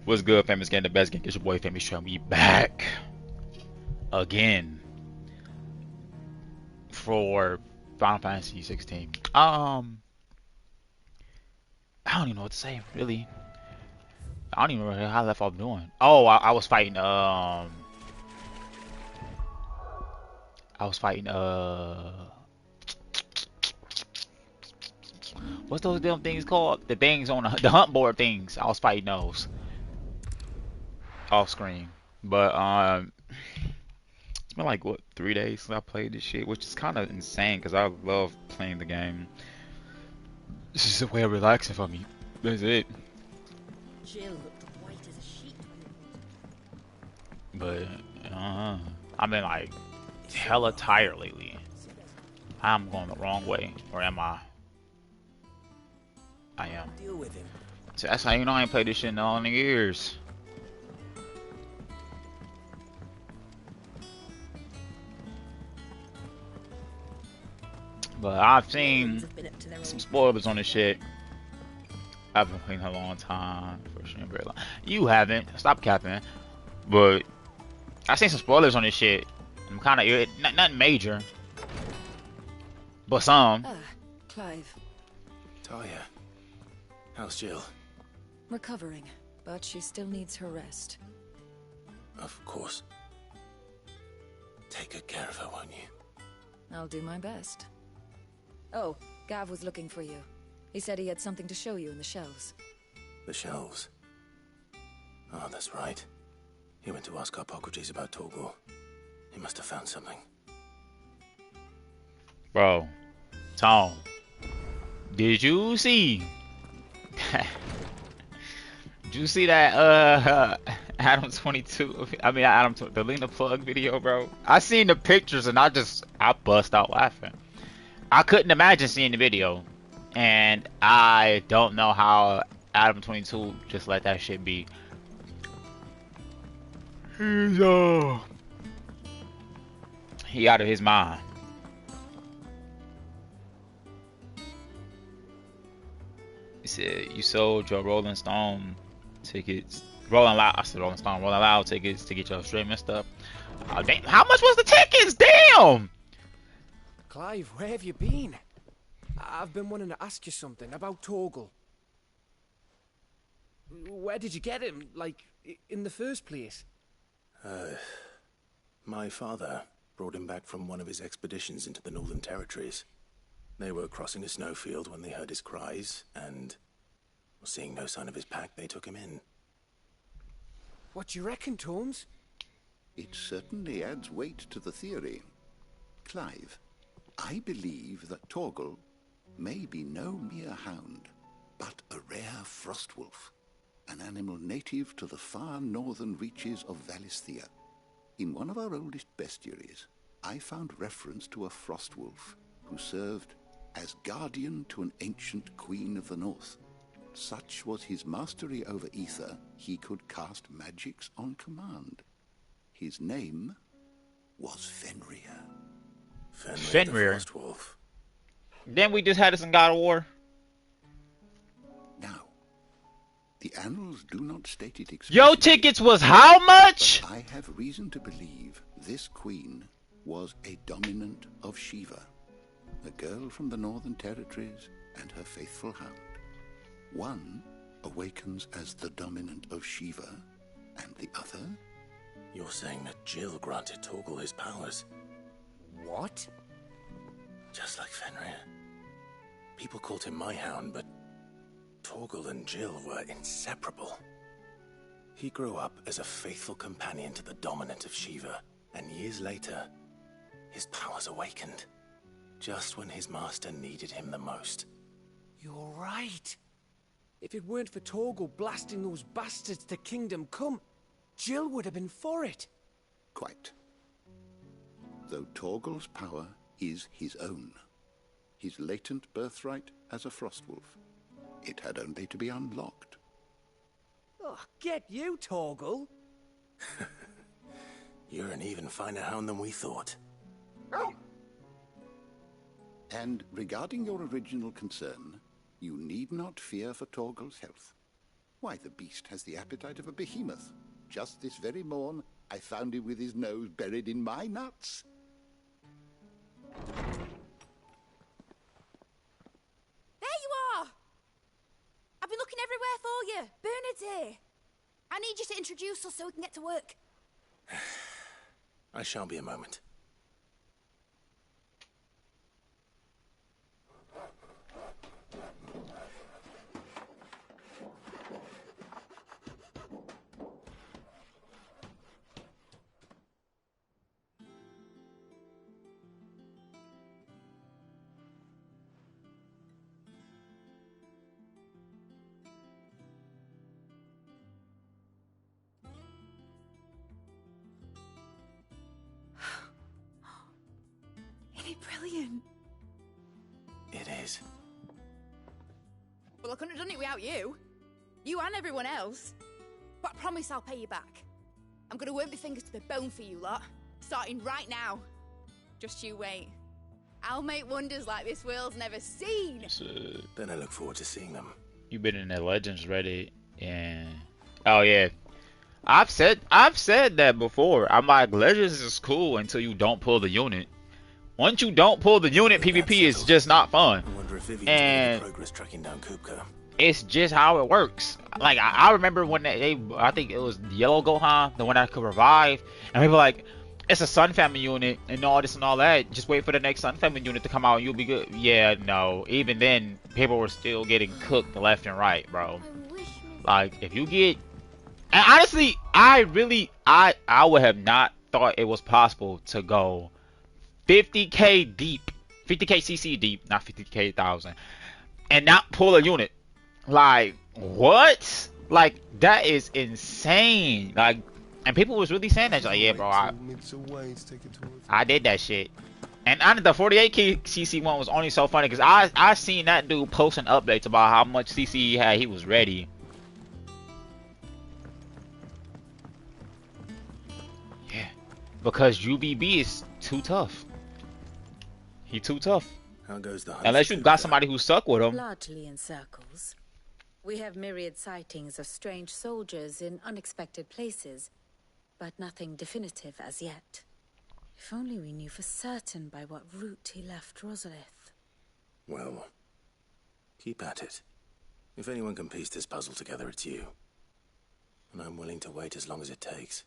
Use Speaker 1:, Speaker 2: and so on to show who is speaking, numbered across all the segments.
Speaker 1: What's good, famous game? The best game. It's your boy, famous show. Me back again for Final Fantasy 16. I don't even know what to say, really. I don't even know how I left off doing. Oh, I was fighting. I was fighting. What's those damn things called? The things on the hunt board things. I was fighting those off screen, but it's been like what 3 days since I played this shit, which is kind of insane because I love playing the game. This is a way of relaxing for me. That's it.
Speaker 2: Jill looked white as a sheet.
Speaker 1: But I've been like hella tired lately. I'm going the wrong way, or am I? I am.
Speaker 2: Deal with him.
Speaker 1: So that's how you know I ain't played this shit in all the years. But I've seen some spoilers on this shit. I've been playing a long time. Very long. You haven't. Stop capping. But I've seen some spoilers on this shit. I'm kind of nothing major, but some.
Speaker 3: Clive.
Speaker 4: Talia, how's Jill?
Speaker 3: Recovering, but she still needs her rest.
Speaker 4: Of course. Take good care of her, won't you?
Speaker 3: I'll do my best. Oh, Gav was looking for you. He said he had something to show you in the shelves.
Speaker 4: The shelves. Oh, that's right. He went to ask Harpocrates about Torgal. He must have found something.
Speaker 1: Bro, Tom, did you see? Did you see that Adam 22? I mean Adam, the Lena Plug video, bro. I seen the pictures and I bust out laughing. I couldn't imagine seeing the video, and I don't know how Adam 22 just let that shit be. He out of his mind. He said you sold your Rolling Stone tickets, Rolling Loud. I said Rolling Stone, Rolling Loud tickets to get your streaming stuff. Damn, how much was the tickets? Damn.
Speaker 5: Clive, where have you been? I've been wanting to ask you something about Torgal. Where did you get him, like, in the first place?
Speaker 4: My father brought him back from one of his expeditions into the Northern Territories. They were crossing a snowfield when they heard his cries, and seeing no sign of his pack, they took him in.
Speaker 5: What do you reckon, Tomes?
Speaker 6: It certainly adds weight to the theory. Clive, I believe that Torgal may be no mere hound, but a rare frostwolf, an animal native to the far northern reaches of Valisthea. In one of our oldest bestiaries, I found reference to a frostwolf who served as guardian to an ancient queen of the north. Such was his mastery over ether, he could cast magics on command. His name was Fenrir.
Speaker 1: Fenrir.
Speaker 4: The Frostwolf.
Speaker 1: Then we just had this in God of War.
Speaker 6: Now, the annals do not state it explicitly.
Speaker 1: Yo, tickets was how much?
Speaker 6: I have reason to believe this queen was a dominant of Shiva, a girl from the Northern Territories and her faithful hound. One awakens as the dominant of Shiva, and the other...
Speaker 4: You're saying that Jill granted Torgal his powers?
Speaker 5: What?
Speaker 4: Just like Fenrir. People called him my hound, but Torgal and Jill were inseparable. He grew up as a faithful companion to the dominant of Shiva, and years later, his powers awakened, just when his master needed him the most.
Speaker 5: You're right. If it weren't for Torgal blasting those bastards to Kingdom Come, Jill would have been for it.
Speaker 6: Quite. Though Torgal's power is his own, his latent birthright as a frostwolf, it had only to be unlocked.
Speaker 5: Oh, get you, Torgal.
Speaker 4: You're an even finer hound than we thought.
Speaker 6: And regarding your original concern, you need not fear for Torgal's health. Why, the beast has the appetite of a behemoth. Just this very morn, I found him with his nose buried in my nuts.
Speaker 2: There you are! I've been looking everywhere for you. Bernard's here. I need you to introduce us so we can get to work.
Speaker 4: I shall be a moment.
Speaker 2: Isn't it brilliant?
Speaker 4: It is.
Speaker 2: Well, I couldn't have done it without you. You and everyone else. But I promise I'll pay you back. I'm gonna work my fingers to the bone for you lot. Starting right now. Just you wait. I'll make wonders like this world's never seen.
Speaker 4: Then I look forward to seeing them.
Speaker 1: You've been in the Legends Reddit, and oh yeah, I've said that before. I'm like, Legends is cool until you don't pull the unit. Once you don't pull the unit, PvP is just not fun.
Speaker 4: I wonder if Vivian's
Speaker 1: And
Speaker 4: made any progress tracking down Kupka.
Speaker 1: it's just how it works. Like I remember when I think it was Yellow Gohan, the one that could revive, and people were like, it's a Sun Family unit and all this and all that. Just wait for the next Sun Family unit to come out and you'll be good. Yeah, no. Even then, people were still getting cooked left and right, bro. Like if you get, and honestly, I would have not thought it was possible to go 50k deep, 50k CC deep, not 50k thousand, and not pull a unit. Like what? Like that is insane. Like, and people was really saying that. Like, yeah, bro, I did that shit. And I the 48k CC one was only so funny because I seen that dude posting updates about how much CC he had. He was ready. Yeah, because UBB is too tough. He too tough.
Speaker 4: How goes the hunt?
Speaker 1: Unless you got somebody who stuck with him.
Speaker 3: Largely in circles. We have myriad sightings of strange soldiers in unexpected places, but nothing definitive as yet. If only we knew for certain by what route he left Rosalith.
Speaker 4: Well, keep at it. If anyone can piece this puzzle together, it's you. And I'm willing to wait as long as it takes.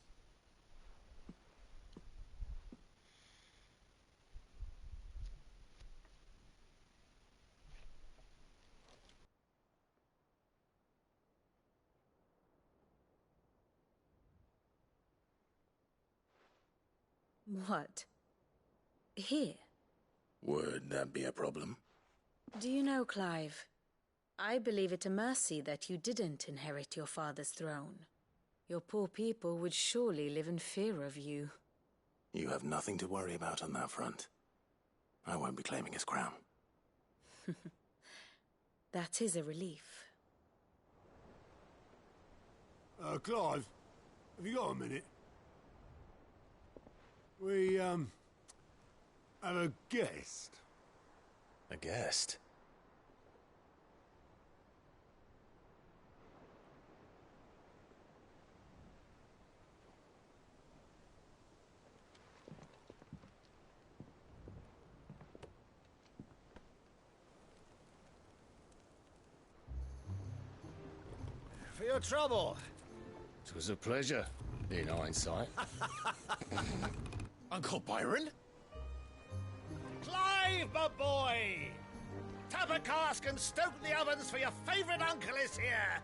Speaker 3: What? Here?
Speaker 4: Would that be a problem?
Speaker 3: Do you know, Clive? I believe it a mercy that you didn't inherit your father's throne. Your poor people would surely live in fear of you.
Speaker 4: You have nothing to worry about on that front. I won't be claiming his crown.
Speaker 3: That is a relief.
Speaker 7: Clive, have you got a minute? We, have a guest.
Speaker 4: A guest?
Speaker 5: For your trouble.
Speaker 7: It was a pleasure, in hindsight.
Speaker 5: Uncle Byron? Clive, my boy! Tap a cask and stoke the ovens for your favourite uncle is here!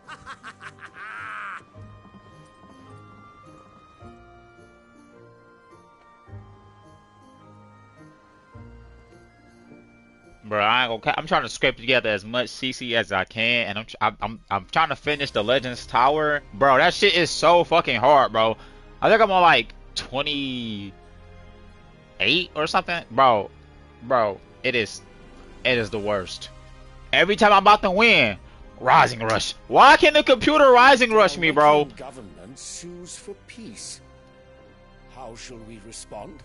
Speaker 1: Bro, I'm trying to scrape together as much CC as I can, and I'm trying to finish the Legends Tower. Bro, that shit is so fucking hard, bro. I think I'm on like 28 or something. Bro, it is the worst. Every time I'm about to win, Rising Rush. Why can't the computer Rising Rush me, bro?
Speaker 8: Government sues for peace. How shall we respond?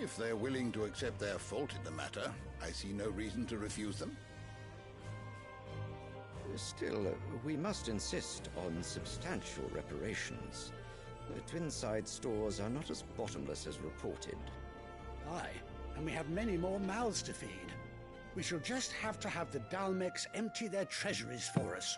Speaker 6: If they're willing to accept their fault in the matter, I see no reason to refuse them.
Speaker 9: Still, we must insist on substantial reparations. The Twinside stores are not as bottomless as reported.
Speaker 8: Aye, and we have many more mouths to feed. We shall just have to have the Dalmex empty their treasuries for us.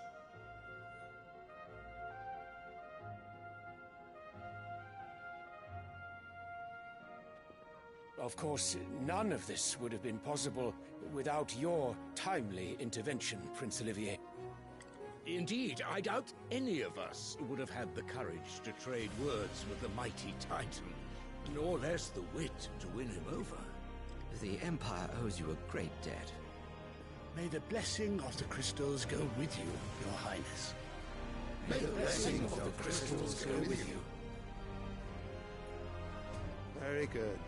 Speaker 8: Of course, none of this would have been possible without your timely intervention, Prince Olivier.
Speaker 10: Indeed, I doubt any of us would have had the courage to trade words with the mighty Titan, nor less the wit to win him over.
Speaker 9: The Empire owes you a great debt.
Speaker 8: May the blessing of the crystals go with you, Your Highness.
Speaker 4: May the blessing of the crystals go with you.
Speaker 11: Very good.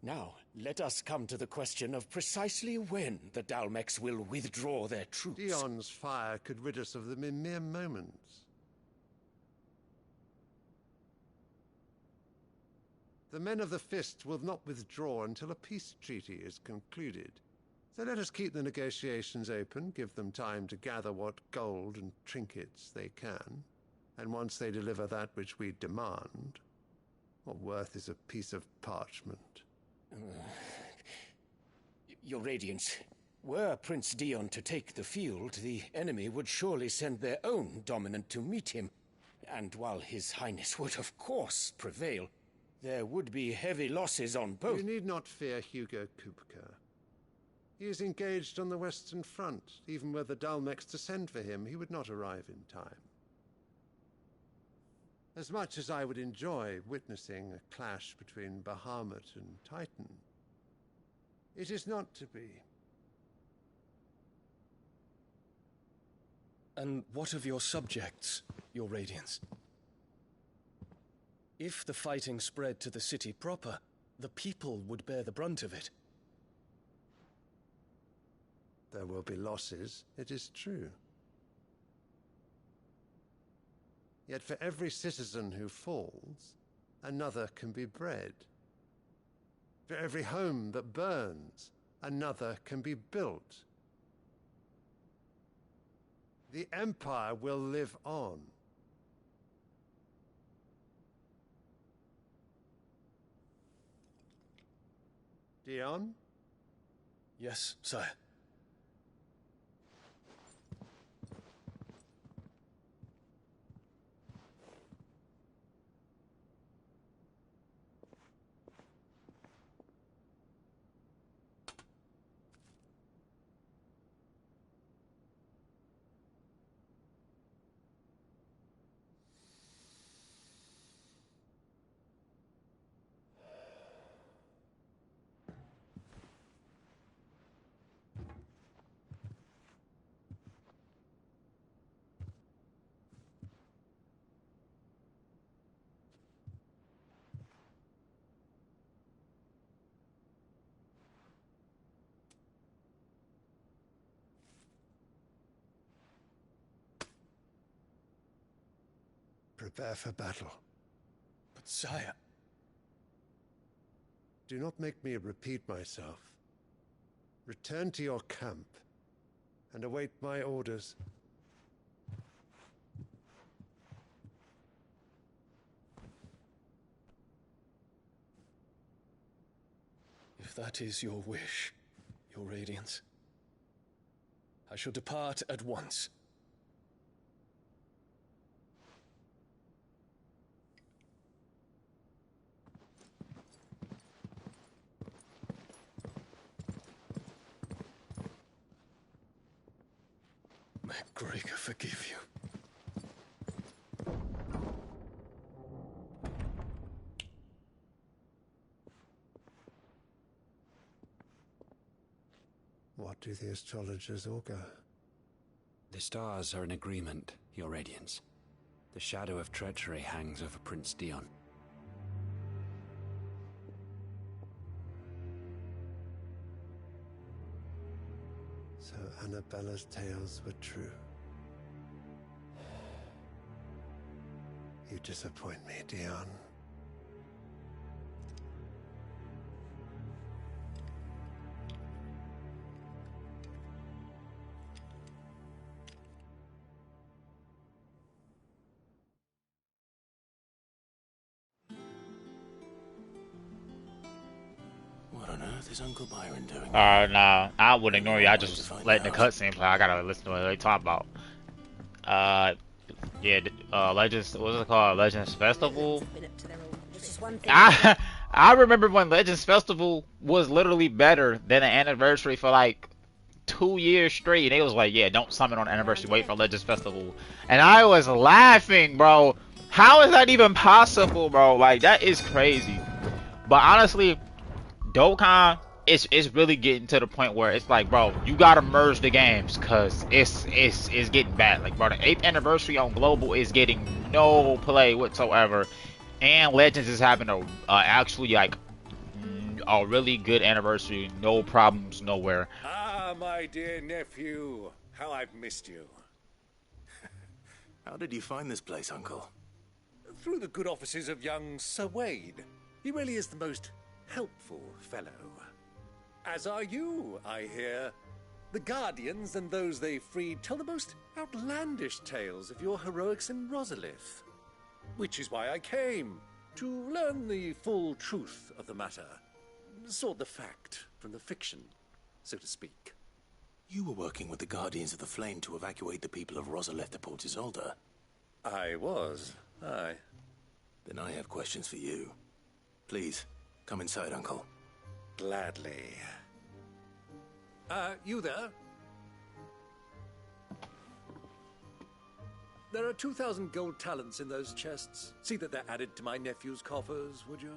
Speaker 5: Now, let us come to the question of precisely when the Dalmex will withdraw their troops.
Speaker 11: Dion's fire could rid us of them in mere moments. The men of the Fist will not withdraw until a peace treaty is concluded. So let us keep the negotiations open, give them time to gather what gold and trinkets they can, and once they deliver that which we demand, what worth is a piece of parchment?
Speaker 5: Your Radiance, were Prince Dion to take the field, the enemy would surely send their own dominant to meet him. And while His Highness would of course prevail, there would be heavy losses on both.
Speaker 11: You need not fear Hugo Kupka. He is engaged on the Western Front. Even were the Dalmex to send for him, he would not arrive in time. As much as I would enjoy witnessing a clash between Bahamut and Titan, it is not to be.
Speaker 12: And what of your subjects, Your Radiance? If the fighting spread to the city proper, the people would bear the brunt of it.
Speaker 11: There will be losses, it is true. Yet for every citizen who falls, another can be bred. For every home that burns, another can be built. The Empire will live on. Dion?
Speaker 12: Yes, sire.
Speaker 11: Prepare for battle.
Speaker 12: But sire...
Speaker 11: Do not make me repeat myself. Return to your camp and await my orders.
Speaker 12: If that is your wish, Your Radiance, I shall depart at once. May Gregor forgive you.
Speaker 11: What do the astrologers augur?
Speaker 13: The stars are in agreement, Your Radiance. The shadow of treachery hangs over Prince Dion.
Speaker 11: So Annabella's tales were true. You disappoint me, Dion.
Speaker 4: earth is Uncle Byron doing?
Speaker 1: Nah, I would ignore you. I just was letting the cutscene play. I gotta listen to what they talk about. Yeah, Legends. What's it called? Legends Festival. I remember when Legends Festival was literally better than an anniversary for like 2 years straight, and it was like, yeah, don't summon on anniversary, wait for Legends Festival, and I was laughing, bro. How is that even possible, bro? Like, that is crazy. But honestly, Dokkan, it's really getting to the point where it's like, bro, you gotta merge the games, cause it's getting bad. Like, bro, the 8th anniversary on Global is getting no play whatsoever, and Legends is having a actually like a really good anniversary, no problems nowhere.
Speaker 5: Ah, my dear nephew, how I've missed you.
Speaker 4: How did you find this place, Uncle?
Speaker 5: Through the good offices of young Sir Wade. He really is the most helpful fellow. As are you, I hear. The Guardians and those they freed tell the most outlandish tales of your heroics in Rosalith. Which is why I came, to learn the full truth of the matter. Sort the fact from the fiction, so to speak.
Speaker 4: You were working with the Guardians of the Flame to evacuate the people of Rosalith to Port Isolde.
Speaker 5: I was, aye.
Speaker 4: Then I have questions for you. Please, come inside, Uncle.
Speaker 5: Gladly. You there? There are 2,000 gold talents in those chests. See that they're added to my nephew's coffers, would you?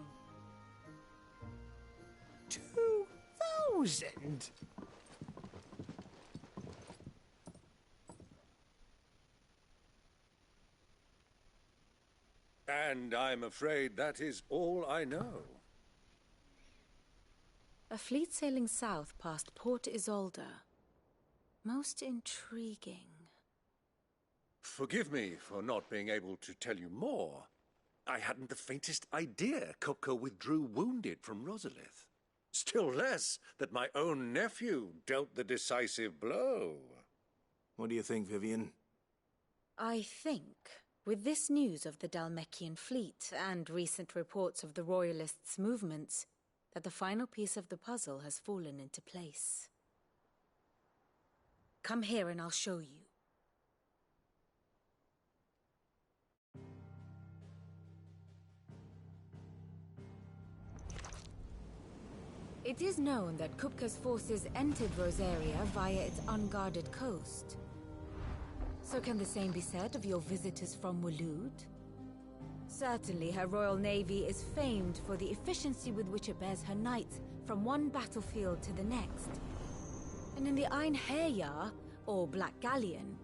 Speaker 14: 2,000?
Speaker 5: And I'm afraid that is all I know.
Speaker 3: A fleet sailing south past Port Isolde. Most intriguing.
Speaker 5: Forgive me for not being able to tell you more. I hadn't the faintest idea Kupka withdrew wounded from Rosalith. Still less that my own nephew dealt the decisive blow.
Speaker 4: What do you think, Vivian?
Speaker 3: I think, with this news of the Dhalmekian fleet and recent reports of the Royalists' movements, that the final piece of the puzzle has fallen into place. Come here and I'll show you. It is known that Kupka's forces entered Rosaria via its unguarded coast. So can the same be said of your visitors from Waloed? Certainly her Royal Navy is famed for the efficiency with which it bears her knights from one battlefield to the next. And in the Einherjar, or Black Galleon,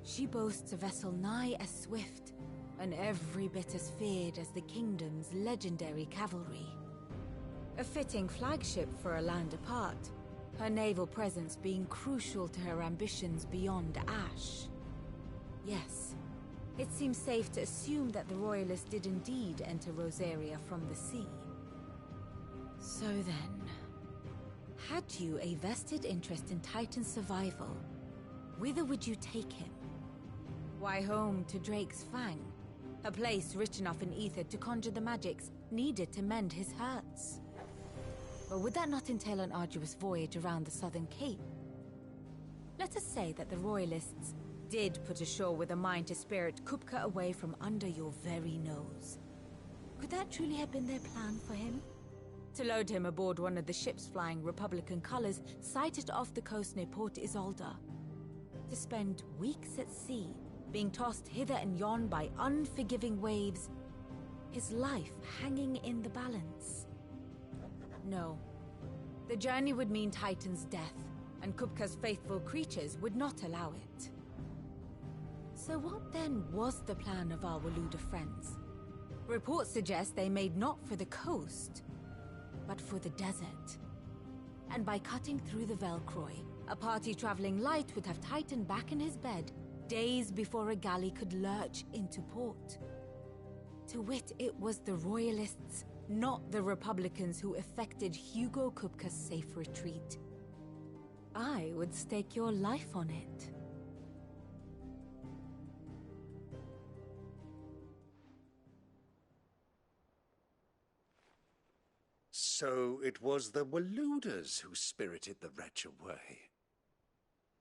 Speaker 3: she boasts a vessel nigh as swift, and every bit as feared as the kingdom's legendary cavalry. A fitting flagship for a land apart, her naval presence being crucial to her ambitions beyond Ash. Yes, it seems safe to assume that the Royalists did indeed enter Rosaria from the sea. So then, had you a vested interest in Titan's survival, whither would you take him? Why, home to Drake's Fang, a place rich enough in ether to conjure the magics needed to mend his hurts. But would that not entail an arduous voyage around the southern cape? Let us say that the Royalists did put ashore with a mind to spirit Kupka away from under your very nose. Could that truly have been their plan for him? To load him aboard one of the ships flying Republican colors sighted off the coast near Port Isolde. To spend weeks at sea, being tossed hither and yon by unforgiving waves, his life hanging in the balance. No. The journey would mean Titan's death, and Kupka's faithful creatures would not allow it. So what then was the plan of our Waloed friends? Reports suggest they made not for the coast, but for the desert. And by cutting through the Velcroy, a party traveling light would have Titan back in his bed days before a galley could lurch into port. To wit, it was the Royalists, not the Republicans, who effected Hugo Kupka's safe retreat. I would stake your life on it.
Speaker 14: So it was the Waluders who spirited the wretch away.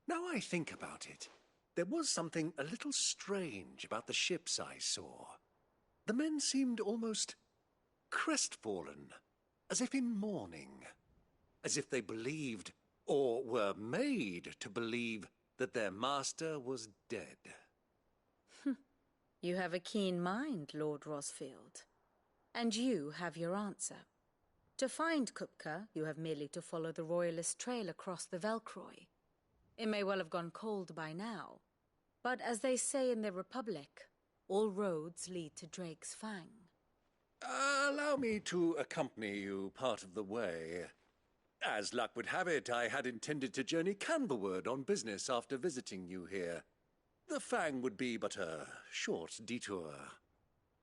Speaker 14: Now I think about it, there was something a little strange about the ships I saw. The men seemed almost crestfallen, as if in mourning, as if they believed, or were made to believe, that their master was dead.
Speaker 3: You have a keen mind, Lord Rosfield. And you have your answer. To find Kupka, you have merely to follow the Royalist trail across the Velcroy. It may well have gone cold by now, but as they say in the Republic, all roads lead to Drake's Fang.
Speaker 14: Allow me to accompany you part of the way. As luck would have it, I had intended to journey Canberward on business after visiting you here. The Fang would be but a short detour.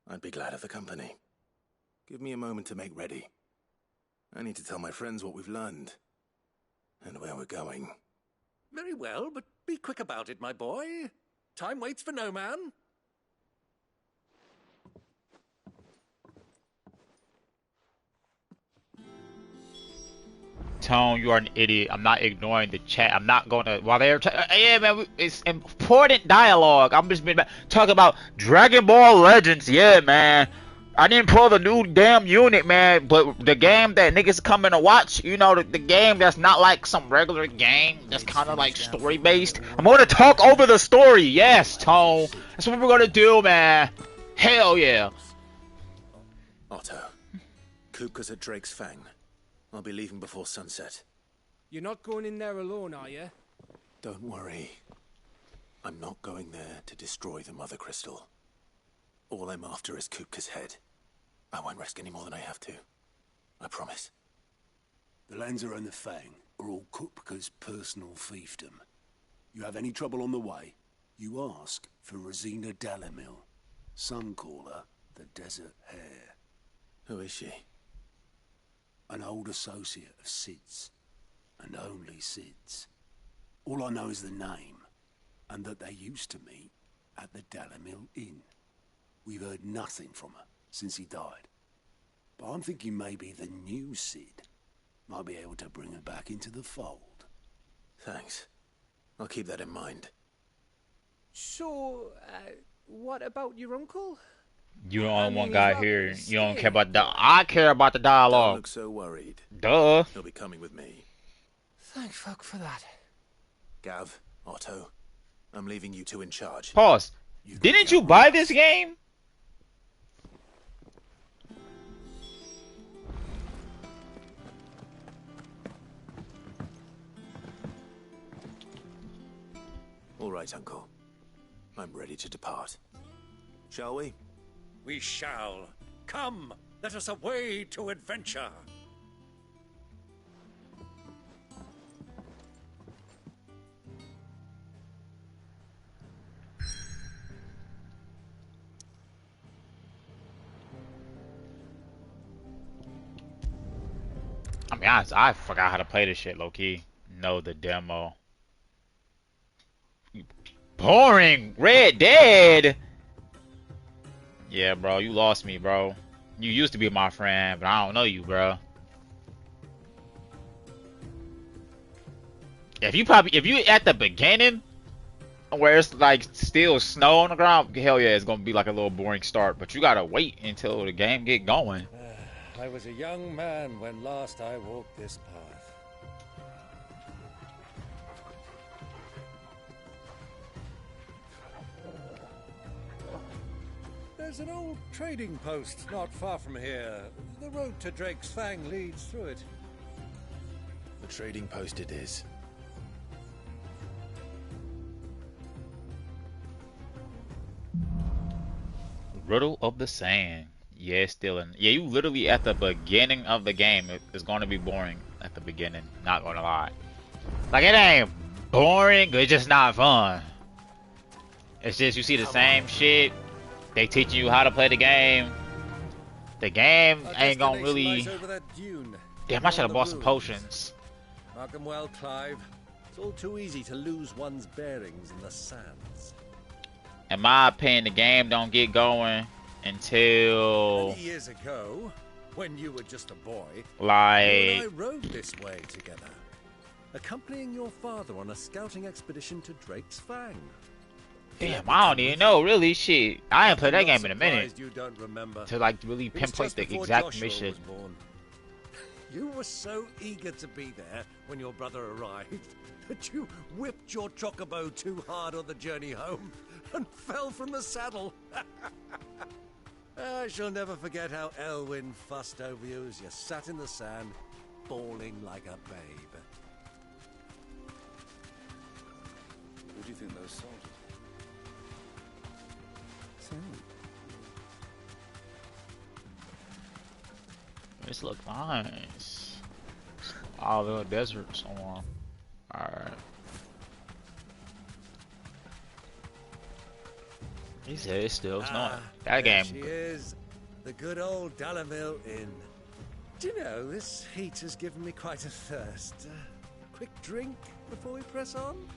Speaker 4: I'd be glad of the company. Give me a moment to make ready. I need to tell my friends what we've learned. And where we're going.
Speaker 14: Very well, but be quick about it, my boy. Time waits for no man.
Speaker 1: Tone, you are an idiot. I'm not ignoring the chat. I'm not going to. While they're yeah, man, it's important dialogue. I'm just been talking about Dragon Ball Legends. Yeah, man. I didn't pull the new damn unit, man. But the game that niggas coming to watch, you know, the game that's not like some regular game. That's kind of like story based. I'm going to talk over the story. Yes, Tone. That's what we're going to do, man. Hell yeah.
Speaker 4: Otto, Kupka's at Drake's Fang. I'll be leaving before sunset.
Speaker 15: You're not going in there alone, are you?
Speaker 4: Don't worry. I'm not going there to destroy the Mother Crystal. All I'm after is Kupka's head. I won't risk any more than I have to. I promise.
Speaker 7: The Lanza and the Fang are all Kupka's personal fiefdom. You have any trouble on the way, you ask for Rosina Dalamil. Some call her the Desert Hare.
Speaker 4: Who is she?
Speaker 7: An old associate of Sid's, and only Sid's. All I know is the name, and that they used to meet at the Dalamil Inn. We've heard nothing from her since he died. But I'm thinking maybe the new Sid might be able to bring her back into the fold.
Speaker 4: Thanks. I'll keep that in mind.
Speaker 15: So, what about your uncle?
Speaker 1: You the only one guy here. You don't care about the. I care about the dialogue.
Speaker 4: Don't look so worried.
Speaker 1: Duh.
Speaker 4: He'll be coming with me.
Speaker 15: Thank fuck for that.
Speaker 4: Gav, Otto, I'm leaving you two in charge.
Speaker 1: Pause. Didn't you buy this game?
Speaker 4: All right, Uncle. I'm ready to depart. Shall we?
Speaker 14: We shall. Come, let us away to adventure.
Speaker 1: I mean, I forgot how to play this shit, low-key. Know the demo. Boring! Red Dead! Yeah, bro, you lost me, bro. You used to be my friend, but I don't know you, bro. If you at the beginning, where it's like still snow on the ground, hell yeah, it's gonna be like a little boring start. But you gotta wait until the game get going.
Speaker 5: I was a young man when last I walked this path. There's an old trading post not far from here. The road to Drake's Fang leads through it.
Speaker 4: The trading post it is.
Speaker 1: Riddle of the Sand. Yeah, still in. Yeah, you literally at the beginning of the game. It's going to be boring at the beginning. Not gonna lie. Like, it ain't boring. It's just not fun. It's just you see the same shit. They teaching you how to play the game. The game ain't gonna really. Damn, I should have bought some potions.
Speaker 5: Mark 'em well, Clive. It's all too easy to lose one's bearings in the sands.
Speaker 1: In my opinion, the game don't get going until.
Speaker 5: Many years ago,
Speaker 14: when you were just a boy.
Speaker 1: Like,
Speaker 14: you and I rode this way together, accompanying your father on a scouting expedition to Drake's Fang.
Speaker 1: damn, I don't even know, really, shit. I ain't played that
Speaker 14: I'm not
Speaker 1: game in a minute.
Speaker 14: surprised you don't remember.
Speaker 1: To like really
Speaker 14: It was
Speaker 1: pinpoint
Speaker 14: just
Speaker 1: the
Speaker 14: before
Speaker 1: exact
Speaker 14: Joshua
Speaker 1: mission.
Speaker 14: was born. You were so eager to be there when your brother arrived that you whipped your chocobo too hard on the journey home and fell from the saddle. I shall never forget how Elwyn fussed over you as you sat in the sand, bawling like a babe.
Speaker 16: Who do you think those soldiers
Speaker 1: This look nice. Oh, the desert storm. Alright. He said it's still snowing. That
Speaker 14: there
Speaker 1: game.
Speaker 14: she is, the good old Dalamil Inn. Do you know, this heat has given me quite a thirst. Quick drink before we press on?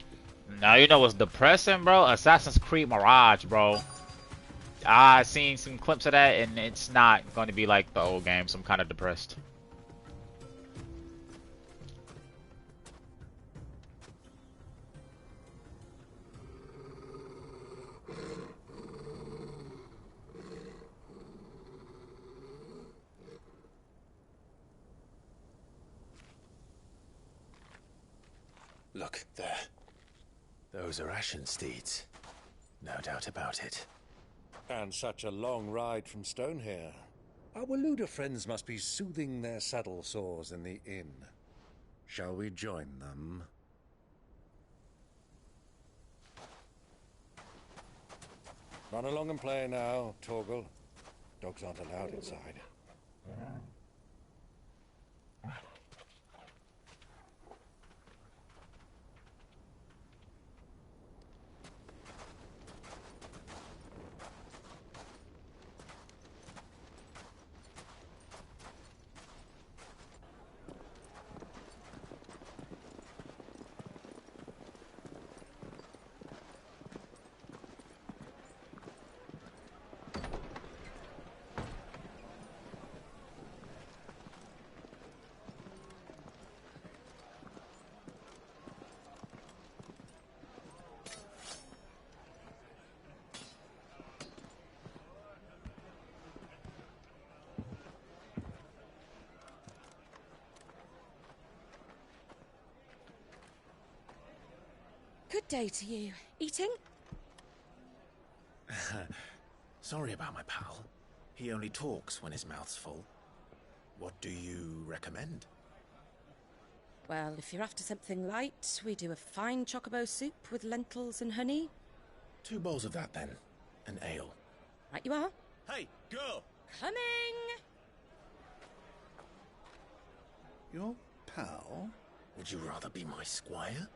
Speaker 1: Now you know what's depressing, bro? Assassin's Creed Mirage, bro. I seen some clips of that, and it's not going to be like the old game, so I'm kind of depressed.
Speaker 14: Look, there. Those are Ashen steeds. No doubt about it. And such a long ride from Stonehair. Our Waluda friends must be soothing their saddle sores in the inn. Shall we join them? Run along and play now, Torgal. Dogs aren't allowed inside.
Speaker 17: Good day to you. Eating?
Speaker 4: Sorry about my pal. He only talks when his mouth's full. What do you recommend?
Speaker 17: Well, if you're after something light, we do a fine chocobo soup with lentils and honey.
Speaker 4: 2 bowls of that, then. An ale.
Speaker 17: Right you are.
Speaker 14: Hey, girl!
Speaker 17: Coming!
Speaker 6: Your pal?
Speaker 4: Would you rather be my squire?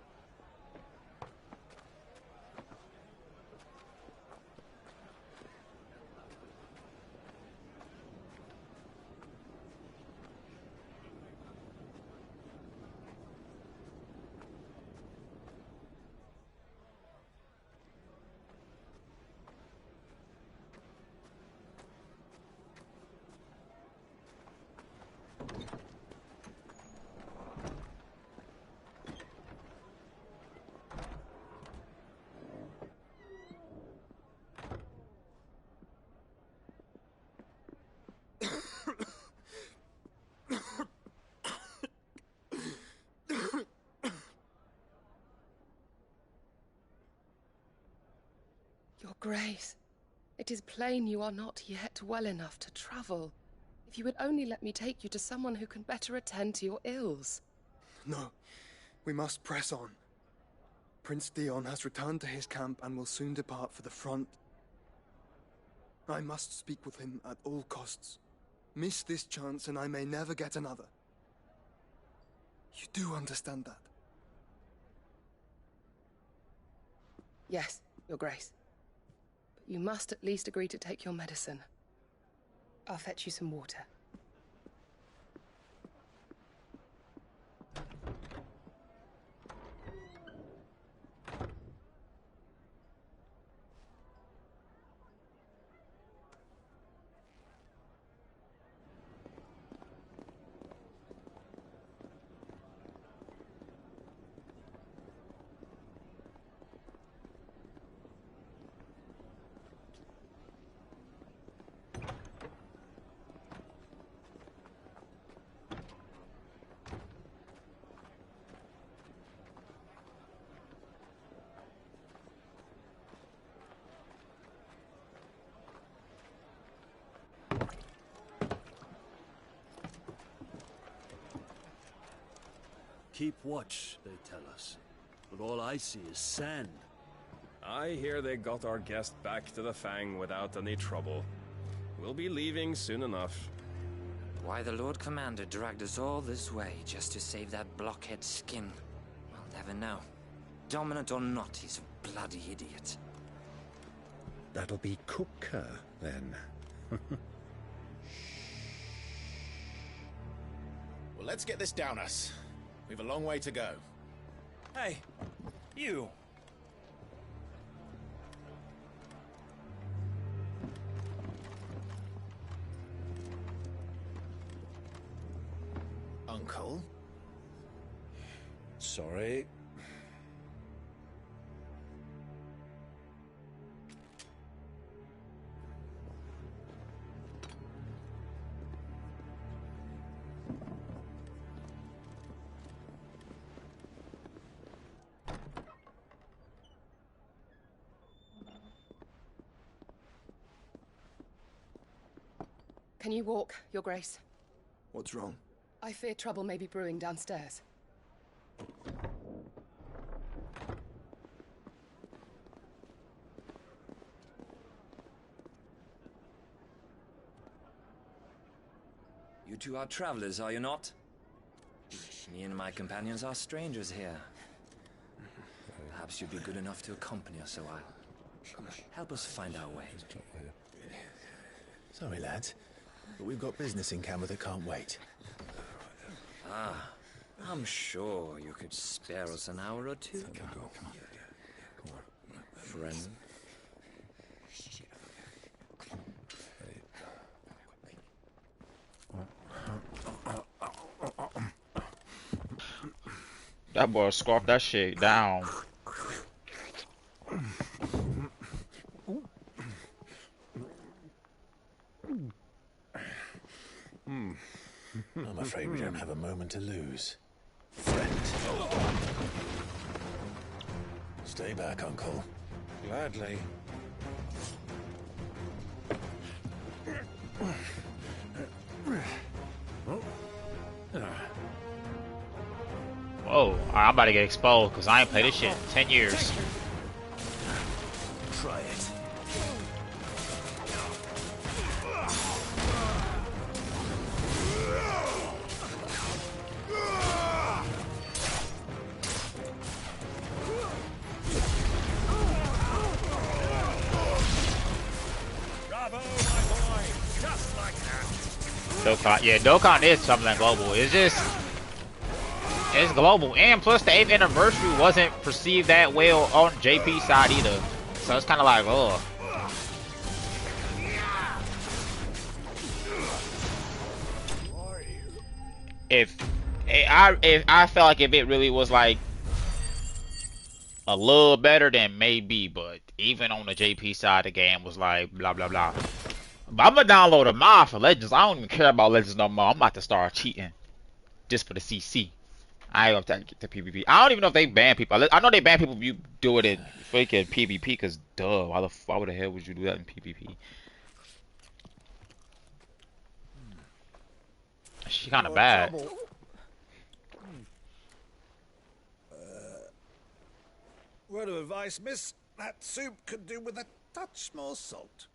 Speaker 18: Your Grace, it is plain you are not yet well enough to travel. If you would only let me take you to someone who can better attend to your ills.
Speaker 19: No, we must press on. Prince Dion has returned to his camp and will soon depart for the front. I must speak with him at all costs. Miss this chance and I may never get another. You do understand that?
Speaker 18: Yes, Your Grace. But you must at least agree to take your medicine. I'll fetch you some water.
Speaker 7: keep watch, they tell us. But all I see is sand.
Speaker 20: I hear they got our guest back to the Fang without any trouble. We'll be leaving soon enough.
Speaker 21: Why the Lord Commander dragged us all this way just to save that blockhead skin, we'll never know. Dominant or not, he's a bloody idiot.
Speaker 4: That'll be Cooker, then.
Speaker 22: Well, let's get this down us. We've a long way to go.
Speaker 10: Hey, you.
Speaker 22: Uncle?
Speaker 4: Sorry.
Speaker 18: Can you walk, Your Grace?
Speaker 19: What's wrong?
Speaker 18: I fear trouble may be brewing downstairs.
Speaker 21: You two are travelers, are you not? Me and my companions are strangers here. Perhaps you'd be good enough to accompany us a while. Help us find our way.
Speaker 22: Sorry, lads, but we've got business in camera that can't wait.
Speaker 21: Ah, I'm sure you could spare us an hour or two.
Speaker 22: Come on.
Speaker 21: Friend.
Speaker 1: That boy scarfed that shit down.
Speaker 22: I'm afraid we don't have a moment to lose. Friend. Stay back, Uncle.
Speaker 10: Gladly.
Speaker 1: Whoa, I'm about to get exposed because I ain't played this shit in 10 years.
Speaker 22: Try it.
Speaker 1: Dokkan, yeah, Dokkan is something global. It's global, and plus the 8th anniversary wasn't perceived that well on JP side either. So it's kind of like, oh. If I felt like if it really was like a little better, then maybe, but even on the JP side, the game was like blah blah blah. But I'm gonna download a mod for Legends. I don't even care about Legends no more. I'm about to start cheating just for the CC. I ain't gonna take the PvP. I don't even know if they ban people. I know they ban people if you do it in freaking PvP. Cause duh, why the hell would you do that in PvP? She kind of bad.
Speaker 22: Word of advice, miss. That soup could do with a touch more salt.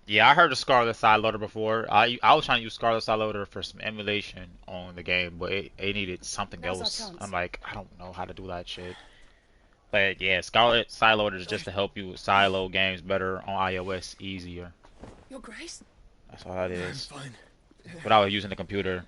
Speaker 1: Yeah, I heard of Scarlet Side Loader before. I was trying to use Scarlet Side Loader for some emulation on the game, but it needed something else. I'm like, I don't know how to do that shit. But yeah, Scarlet Side Loader is just to help you silo games better on iOS easier.
Speaker 18: Your Grace?
Speaker 1: That's all that is.
Speaker 19: I'm fine.
Speaker 1: Without using the computer.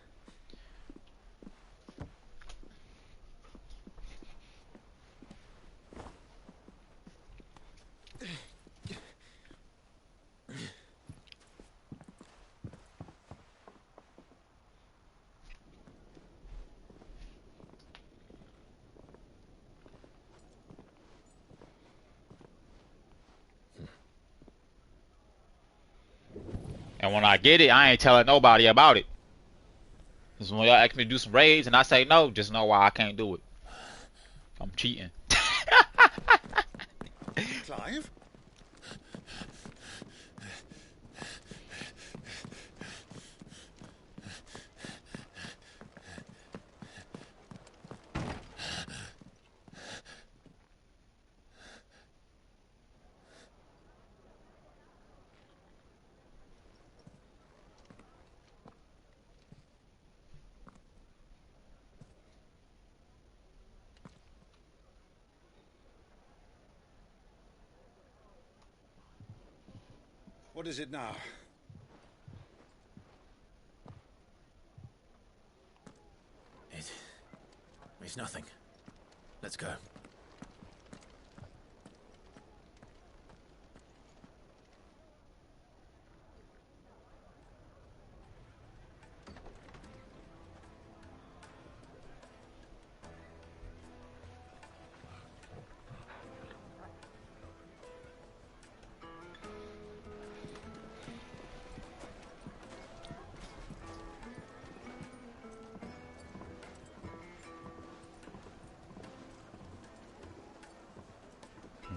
Speaker 1: And when I get it, I ain't telling nobody about it. Cause when y'all ask me to do some raids and I say no, just know why I can't do it. I'm cheating.
Speaker 22: Clive? What is it now?
Speaker 4: It's nothing. Let's go.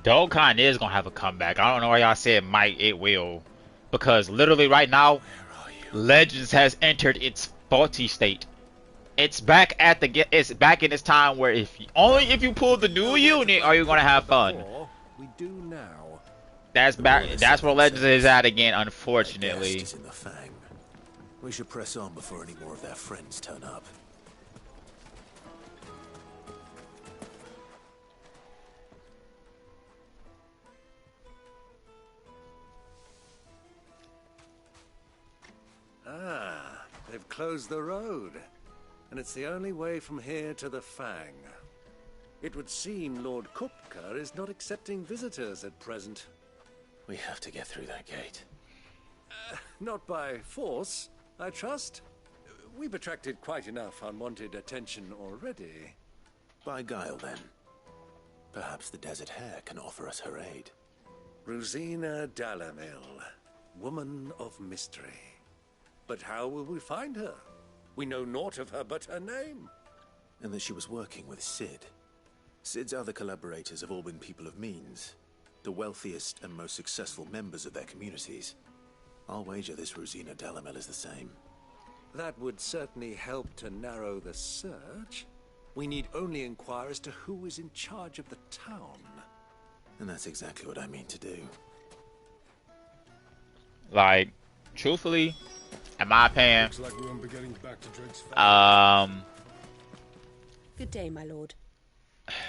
Speaker 1: Dokkan is gonna have a comeback. I don't know why y'all said might. It will, because literally right now, Legends has entered its faulty state. It's back at the it's back in its time where only if you pull the new unit are you gonna have fun.
Speaker 14: We do now.
Speaker 1: That's back. That's where Legends is at again, unfortunately.
Speaker 4: Is in the Fang. We should press on before any more of their friends turn up.
Speaker 14: Ah, they've closed the road. And it's the only way from here to the Fang. It would seem Lord Kupka is not accepting visitors at present.
Speaker 4: We have to get through that gate.
Speaker 14: Not by force, I trust. We've attracted quite enough unwanted attention already.
Speaker 4: By guile, then. Perhaps the Desert Hare can offer us her aid.
Speaker 14: Rosina Dalamil, woman of mystery. But how will we find her? We know naught of her but her name.
Speaker 4: And that she was working with Sid. Sid's other collaborators have all been people of means. The wealthiest and most successful members of their communities. I'll wager this Rosina Dalamil is the same.
Speaker 14: That would certainly help to narrow the search. We need only inquire as to who is in charge of the town.
Speaker 4: And that's exactly what I mean to do.
Speaker 1: Like, truthfully, in my opinion,
Speaker 12: Looks like we won't be getting back to Drake's
Speaker 17: Good day, my lord.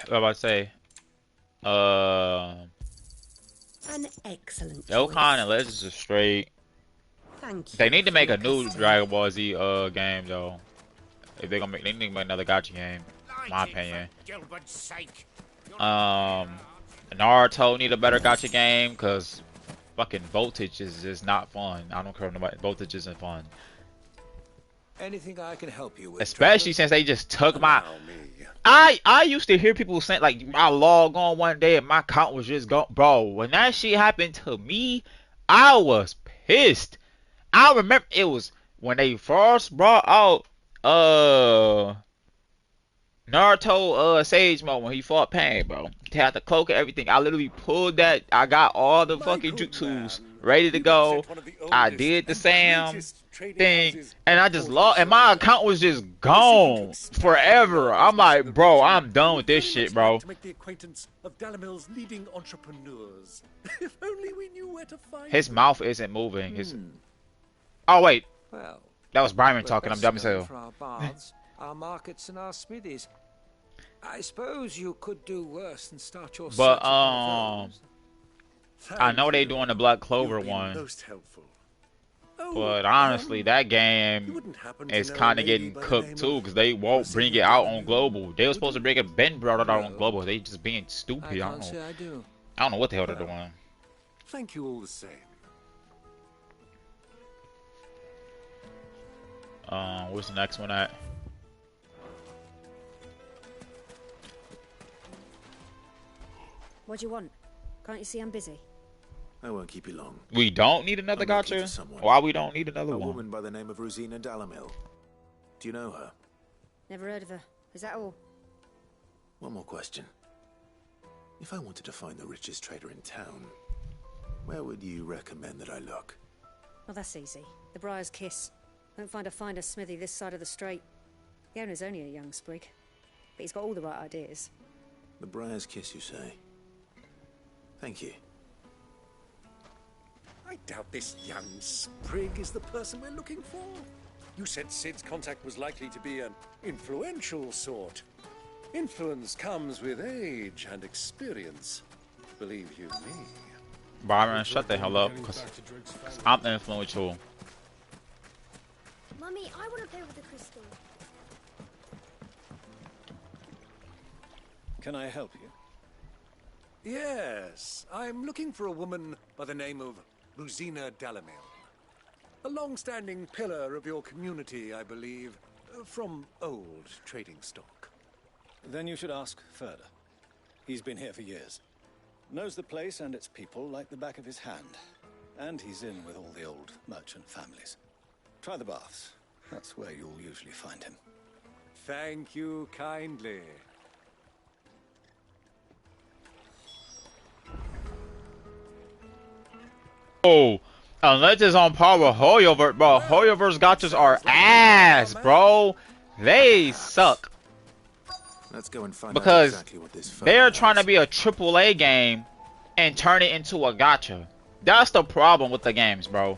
Speaker 1: what about to say?
Speaker 17: An excellent
Speaker 1: Dokkan and Legends are straight.
Speaker 17: Thank you.
Speaker 1: They need to make a new Dragon Ball Z game though. If they're gonna make, they need to make another gacha game. In my opinion. Naruto need a better gacha game because fucking Voltage is just not fun. I don't care about Voltage isn't fun.
Speaker 14: Anything I can help you with?
Speaker 1: Especially since they just took my. I used to hear people saying like I log on one day and my account was just gone, bro. When that shit happened to me, I was pissed. I remember it was when they first brought out Naruto Sage Mode when he fought Pain, bro. He had the cloak and everything. I literally pulled that. I got all the fucking jutsus ready to go. I did the Sam thing, and I just lost. And my account was just gone forever. I'm like, bro, I'm done with this shit, bro.
Speaker 14: To make the acquaintance of Dalamil's leading entrepreneurs. If only we knew where to find
Speaker 1: His
Speaker 14: them.
Speaker 1: mouth isn't moving. His. Oh wait,
Speaker 2: Well,
Speaker 1: that was Byron talking. I'm
Speaker 2: best
Speaker 1: dumb as
Speaker 2: known
Speaker 1: hell.
Speaker 2: for our baths, our markets, and our smithies. I suppose you could do worse than start your
Speaker 1: But
Speaker 2: search at one of those.
Speaker 1: I know they doing the Black Clover one.
Speaker 14: Most helpful.
Speaker 1: But honestly, that game is kind of getting cooked too, because they won't bring it out on global. They were supposed to bring it, Ben brought it out on global. They just being stupid. I
Speaker 2: can't
Speaker 1: don't
Speaker 2: say
Speaker 1: know.
Speaker 2: I do.
Speaker 1: I don't know what the hell they're doing.
Speaker 14: Thank you all the same.
Speaker 1: Where's the next one at?
Speaker 3: What do you want? Can't you see I'm busy?
Speaker 4: I won't keep you long.
Speaker 1: We don't need another
Speaker 4: I'm looking
Speaker 1: gacha?
Speaker 4: for someone.
Speaker 1: Why we don't need another
Speaker 4: A
Speaker 1: one?
Speaker 4: woman by the name of Rosina Dalamil. Do you know her?
Speaker 8: Never heard of her. Is that all?
Speaker 4: One more question. If I wanted to find the richest trader in town, where would you recommend that I look?
Speaker 8: Well, that's easy. The Briar's Kiss. Won't find a finer smithy this side of the strait. The owner's only a young sprig, but he's got all the right ideas.
Speaker 4: The Briar's Kiss, you say? Thank you.
Speaker 14: I doubt this young sprig is the person we're looking for. You said Sid's contact was likely to be an influential sort. Influence comes with age and experience. Believe you me.
Speaker 1: Byron, shut the hell up, because I'm influential.
Speaker 9: Mummy, I want to play with the crystal.
Speaker 22: Can I help you?
Speaker 14: Yes, I'm looking for a woman by the name of Rosina Dalamil. A long-standing pillar of your community, I believe, from old trading stock.
Speaker 22: Then you should ask further. He's been here for years. Knows the place and its people like the back of his hand. And he's in with all the old merchant families. Try the baths. That's where you'll usually find him.
Speaker 14: Thank you kindly.
Speaker 1: Oh, unless it's on par with Hoyoverse, bro. Hoyoverse gachas are ass, bro. They suck.
Speaker 4: Let's go and find
Speaker 1: Because
Speaker 4: out exactly what this
Speaker 1: they're trying to be a AAA game and turn it into a gacha. That's the problem with the games, bro.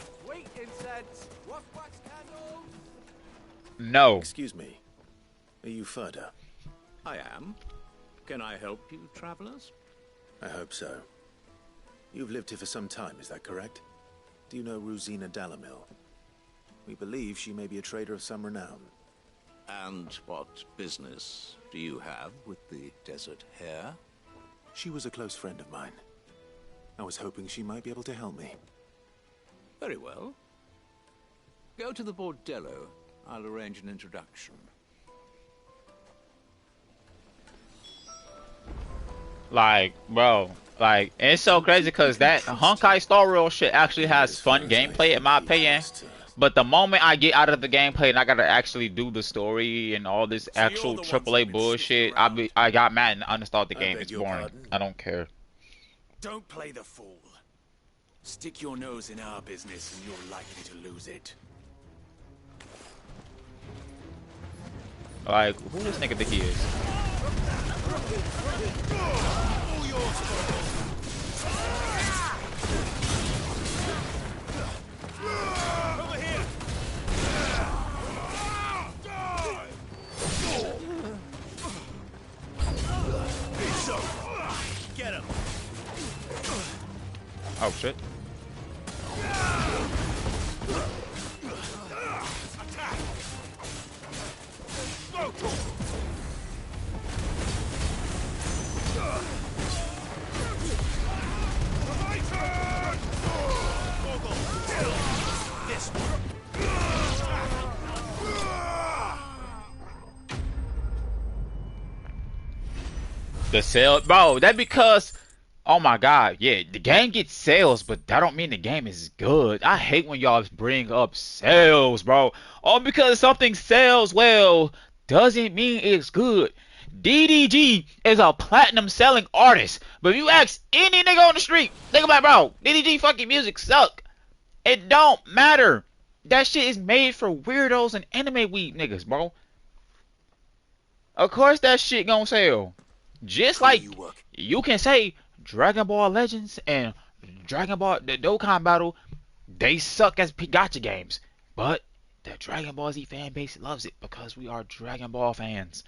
Speaker 1: No.
Speaker 4: Excuse me. Are you Furda?
Speaker 23: I am. Can I help you, travelers?
Speaker 4: I hope so. You've lived here for some time, is that correct? Do you know Rosina Dalamil? We believe she may be a trader of some renown.
Speaker 23: And what business do you have with the desert hare?
Speaker 4: She was a close friend of mine. I was hoping she might be able to help me.
Speaker 23: Very well. Go to the bordello. I'll arrange an introduction.
Speaker 1: Like, bro, like, it's so crazy because that Honkai Star Rail shit actually has fun gameplay in my opinion. But the moment I get out of the gameplay and I gotta actually do the story and all this actual AAA bullshit, I got mad and uninstalled the game. It's boring. I don't care.
Speaker 7: Don't play the fool. Stick your nose in our business and you're likely to lose it.
Speaker 1: Like, who this nigga think he is?
Speaker 7: Over here. Get him.
Speaker 1: Oh shit. The sale, bro, that because, oh my god, yeah, the game gets sales, but that don't mean the game is good. I hate when y'all bring up sales, bro. All because something sells well doesn't mean it's good. DDG is a platinum selling artist, but if you ask any nigga on the street, think about, bro, DDG fucking music suck. It don't matter. That shit is made for weirdos and anime weed niggas, bro. Of course that shit gonna sell. Just like you can say Dragon Ball Legends and Dragon Ball the Dokkan Battle, they suck as gacha games. But the Dragon Ball Z fan base loves it because we are Dragon Ball fans.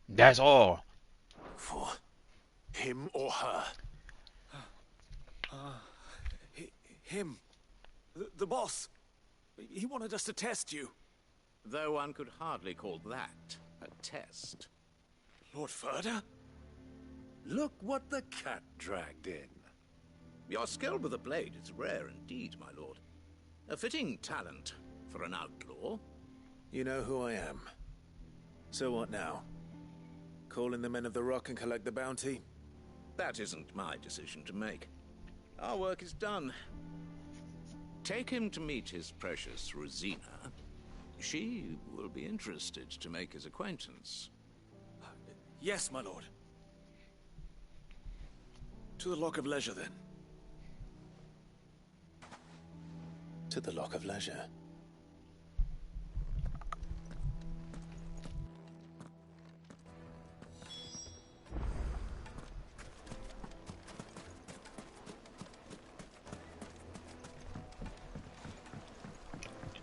Speaker 1: That's all.
Speaker 14: For him or her? Him. The boss. He wanted us to test you.
Speaker 23: Though one could hardly call that a test.
Speaker 14: Lord Furda? Look what the cat dragged in.
Speaker 23: Your skill with the blade is rare indeed, my lord. A fitting talent for an outlaw.
Speaker 4: You know who I am. So what now? Call in the men of the rock and collect the bounty?
Speaker 23: That isn't my decision to make. our work is done. Take him to meet his precious Rosina. She will be interested to make his acquaintance.
Speaker 16: Yes, my lord. To the Lock of Leisure, then.
Speaker 4: To the Lock of Leisure.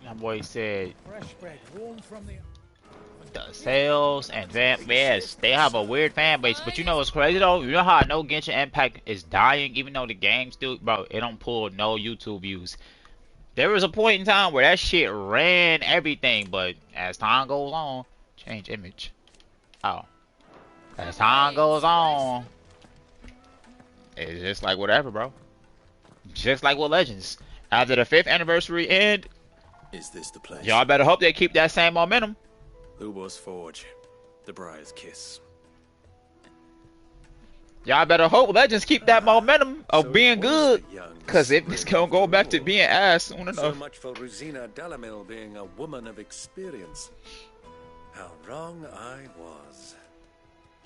Speaker 1: My boy said
Speaker 11: Fresh bread, warm from the
Speaker 1: sales and yes, they have a weird fan base. But you know what's crazy though? You know how I know Genshin Impact is dying, even though the game still, bro, it don't pull no YouTube views. There was a point in time where that shit ran everything, but as time goes on, change image. Oh, as time goes on, it's just like whatever, bro. Just like with Legends. After the 5th anniversary end,
Speaker 4: is this the place?
Speaker 1: Y'all better hope they keep that same momentum.
Speaker 16: Lubor's Forge, the Briar's Kiss.
Speaker 1: Y'all better hope Legends keep that momentum of being good, cause if it's gonna go back to being ass soon enough.
Speaker 14: So much for Rosina Dalamil being a woman of experience. How wrong I was.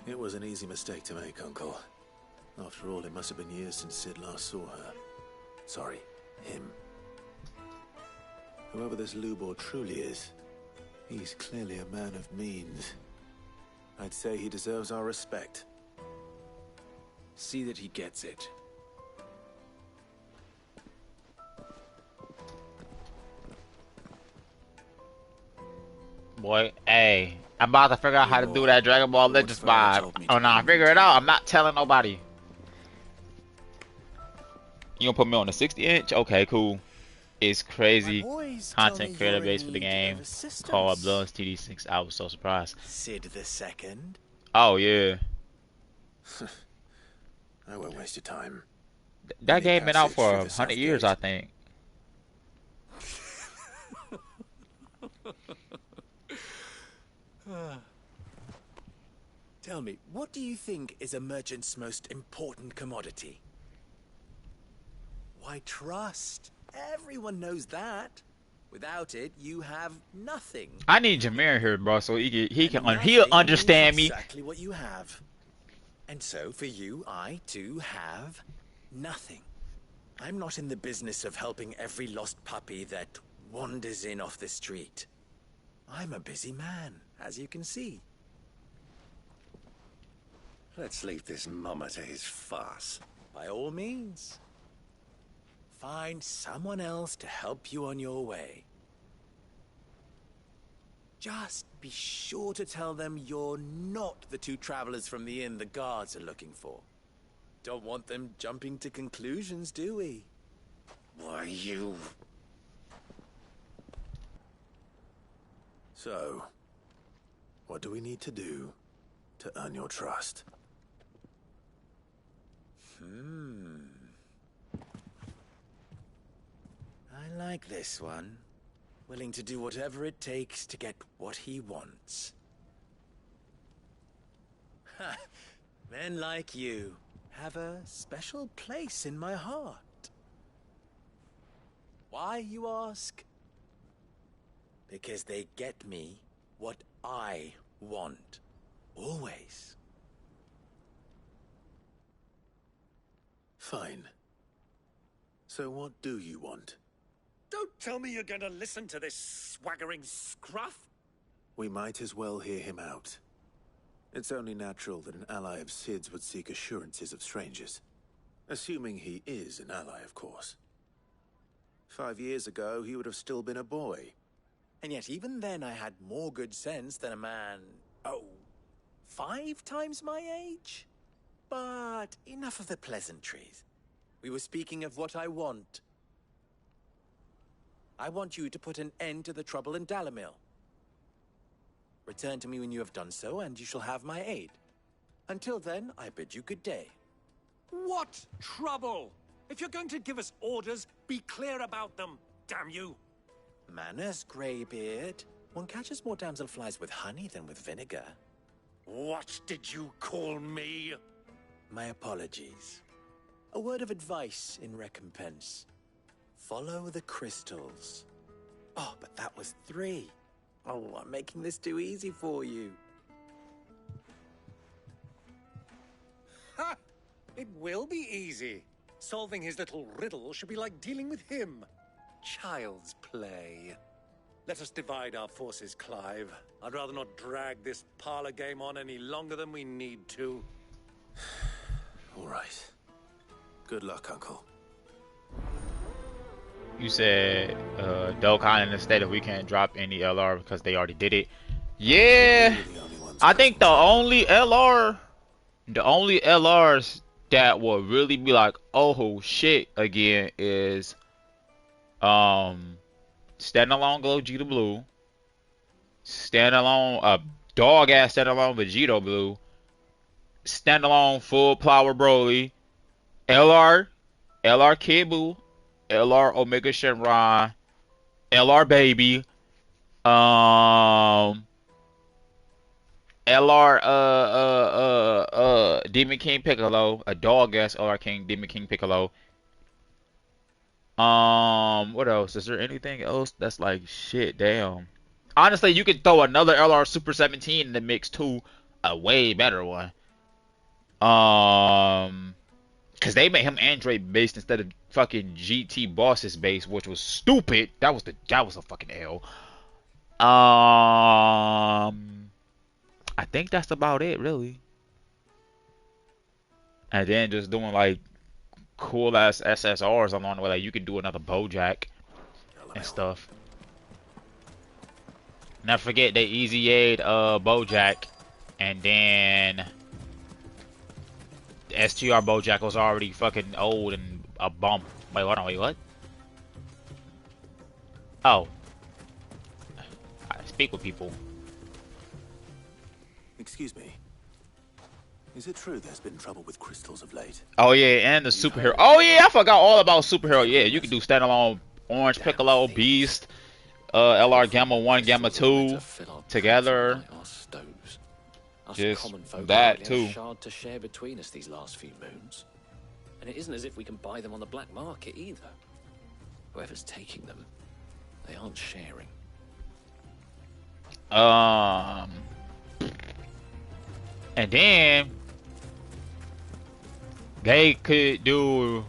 Speaker 4: It was an easy mistake to make, Uncle. After all, it must have been years since Sid last saw her. Sorry, him. Whoever this Lubor truly is, he's clearly a man of means. I'd say he deserves our respect.
Speaker 16: See that he gets it.
Speaker 1: Boy, hey, I'm about to figure out how to do that Dragon Ball Legends vibe. Oh no, figure it out. I'm not telling nobody. You gonna put me on the 60-inch? Okay, cool. It's crazy content creator base for the game called Blood's TD6. I was so surprised.
Speaker 13: Sid the Second.
Speaker 1: Oh yeah.
Speaker 4: I won't waste your time.
Speaker 1: That game been out for 100 years, I think.
Speaker 13: Tell me, what do you think is a merchant's most important commodity? Why, trust. Everyone knows that. Without it, you have nothing.
Speaker 1: I need Jameer here, bro, so he'll understand me.
Speaker 13: Exactly what you have. And so, for you, I, too, have nothing. I'm not in the business of helping every lost puppy that wanders in off the street. I'm a busy man, as you can see.
Speaker 14: Let's leave this mummer to his farce.
Speaker 13: By all means. Find someone else to help you on your way. Just be sure to tell them you're not the two travelers from the inn the guards are looking for. Don't want them jumping to conclusions, do we?
Speaker 14: Why, you...
Speaker 4: So, what do we need to do to earn your trust?
Speaker 13: I like this one. Willing to do whatever it takes to get what he wants. Ha! Men like you have a special place in my heart. Why, you ask? Because they get me what I want. Always.
Speaker 4: Fine. So what do you want?
Speaker 14: Don't tell me you're going to listen to this swaggering scruff.
Speaker 4: We might as well hear him out. It's only natural that an ally of Sid's would seek assurances of strangers. Assuming he is an ally, of course. 5 years ago, he would have still been a boy.
Speaker 13: And yet even then I had more good sense than a man, 5 times my age? But enough of the pleasantries. We were speaking of what I want. I want you to put an end to the trouble in Dalamil. Return to me when you have done so, and you shall have my aid. Until then, I bid you good day.
Speaker 14: What trouble? If you're going to give us orders, be clear about them, damn you!
Speaker 13: Manners, Greybeard. One catches more damselflies with honey than with vinegar.
Speaker 14: What did you call me?
Speaker 13: My apologies. A word of advice in recompense. Follow the crystals. Oh, but that was 3. Oh, I'm making this too easy for you.
Speaker 14: Ha! It will be easy. Solving his little riddle should be like dealing with him. Child's play. Let us divide our forces, Clive. I'd rather not drag this parlor game on any longer than we need to.
Speaker 4: All right. Good luck, Uncle.
Speaker 1: You said Dokkan in the state that we can't drop any LR because they already did it. Yeah, I think the only LRs that will really be like, oh shit, again is standalone Gogeta Blue, standalone dog ass standalone Vegito Blue, standalone full power Broly, LR Kid Buu, LR Omega Shenron, LR Baby, LR Demon King Piccolo, a dog ass LR King Demon King Piccolo. What else? Is there anything else that's like shit? Damn. Honestly, you could throw another LR Super 17 in the mix too, a way better one. Cause they made him Android based instead of fucking GT Bosses based, which was stupid. That was a fucking L. I think that's about it, really. And then just doing like cool ass SSRs along the way. Like you could do another Bojack and stuff. Never forget they easy aid Bojack, and then the STR Bojack was already fucking old and a bump. Wait, hold on, wait, what? Oh. I speak with people.
Speaker 4: Excuse me. Is it true there's been trouble with crystals of late?
Speaker 1: Oh yeah, and the superhero. Oh yeah, I forgot all about superhero. Yeah, you can do standalone Orange Piccolo, Beast, LR Gamma 1, Gamma 2 together. Just that too.
Speaker 5: Shard to share between us these last few moons, and it isn't as if we can buy them on the black market either. Whoever's taking them, they aren't sharing.
Speaker 1: And then they could do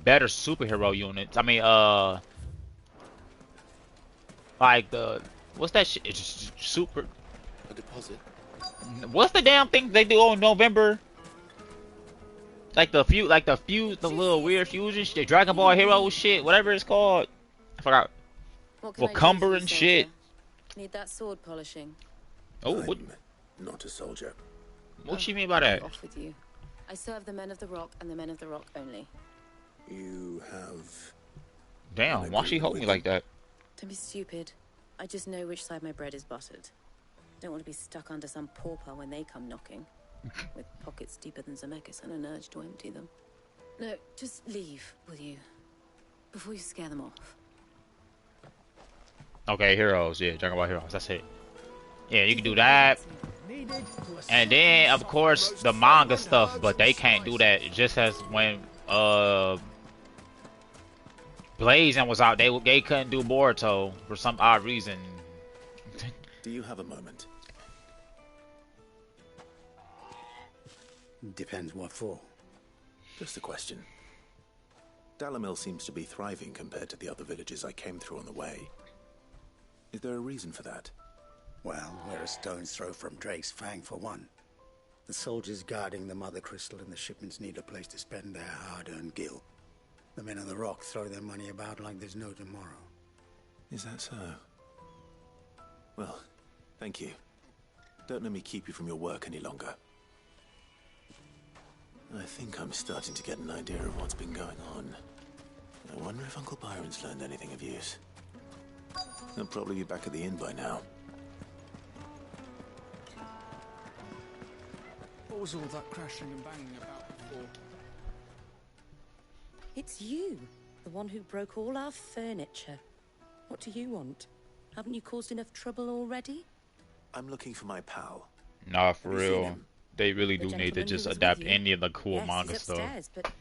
Speaker 1: better superhero units. I mean, like the what's that shit? It's just super.
Speaker 4: A deposit.
Speaker 1: What's the damn thing they do on November? Like the little weird fusion shit, Dragon Ball Hero shit, whatever it's called. I forgot. Cumber and shit.
Speaker 3: Need that sword polishing.
Speaker 1: Oh, what?
Speaker 4: Not a soldier.
Speaker 1: What do you mean by that?
Speaker 3: Off with you. I serve the men of the rock and the men of the rock only.
Speaker 4: You have.
Speaker 1: Damn, why she hold me like that?
Speaker 3: Don't be stupid. I just know which side my bread is buttered. Don't want to be stuck under some pauper when they come knocking, with pockets deeper than Zemeckis and an urge to empty them. No, just leave, will you? Before you scare them off.
Speaker 1: Okay, heroes. Yeah, talking about heroes. That's it. Yeah, you can do that. And then, of course, the manga stuff, but they can't do that. Just as when Blazing was out, they couldn't do Boruto for some odd reason.
Speaker 4: Do you have a moment?
Speaker 7: Depends what for.
Speaker 4: Just a question. Dalamil seems to be thriving compared to the other villages I came through on the way. Is there a reason for that?
Speaker 7: Well, we're a stone's throw from Drake's Fang, for one. The soldiers guarding the Mother Crystal and the shipments need a place to spend their hard-earned gil. The men of the Rock throw their money about like there's no tomorrow.
Speaker 4: Is that so? Well, thank you. Don't let me keep you from your work any longer. I think I'm starting to get an idea of what's been going on. I wonder if Uncle Byron's learned anything of use. He'll probably be back at the inn by now.
Speaker 11: What was all that crashing and banging about before?
Speaker 17: It's you, the one who broke all our furniture. What do you want? Haven't you caused enough trouble already?
Speaker 4: I'm looking for my pal.
Speaker 1: Nah, for real. They really do need to just adapt any of the cool
Speaker 17: yes,
Speaker 1: manga
Speaker 17: he's
Speaker 1: stuff.
Speaker 17: upstairs, but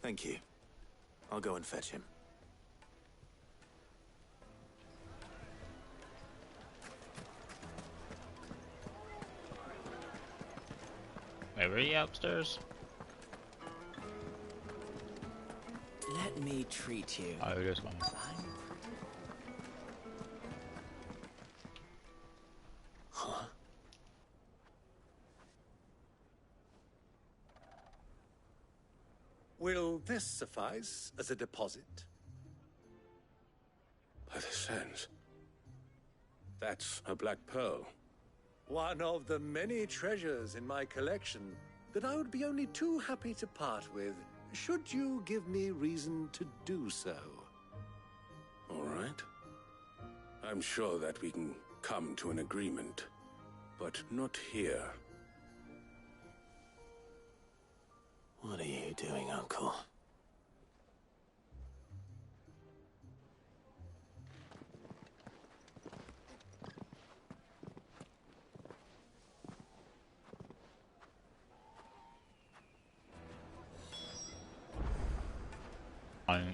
Speaker 4: Thank you. I'll go and fetch him.
Speaker 1: Wait, were you upstairs?
Speaker 13: Let me treat you.
Speaker 1: Oh, this one.
Speaker 4: Huh?
Speaker 14: Will this suffice as a deposit?
Speaker 10: By the sands. That's a black pearl.
Speaker 14: One of the many treasures in my collection that I would be only too happy to part with, should you give me reason to do so.
Speaker 10: All right. I'm sure that we can come to an agreement, but not here.
Speaker 4: What are you doing, Uncle?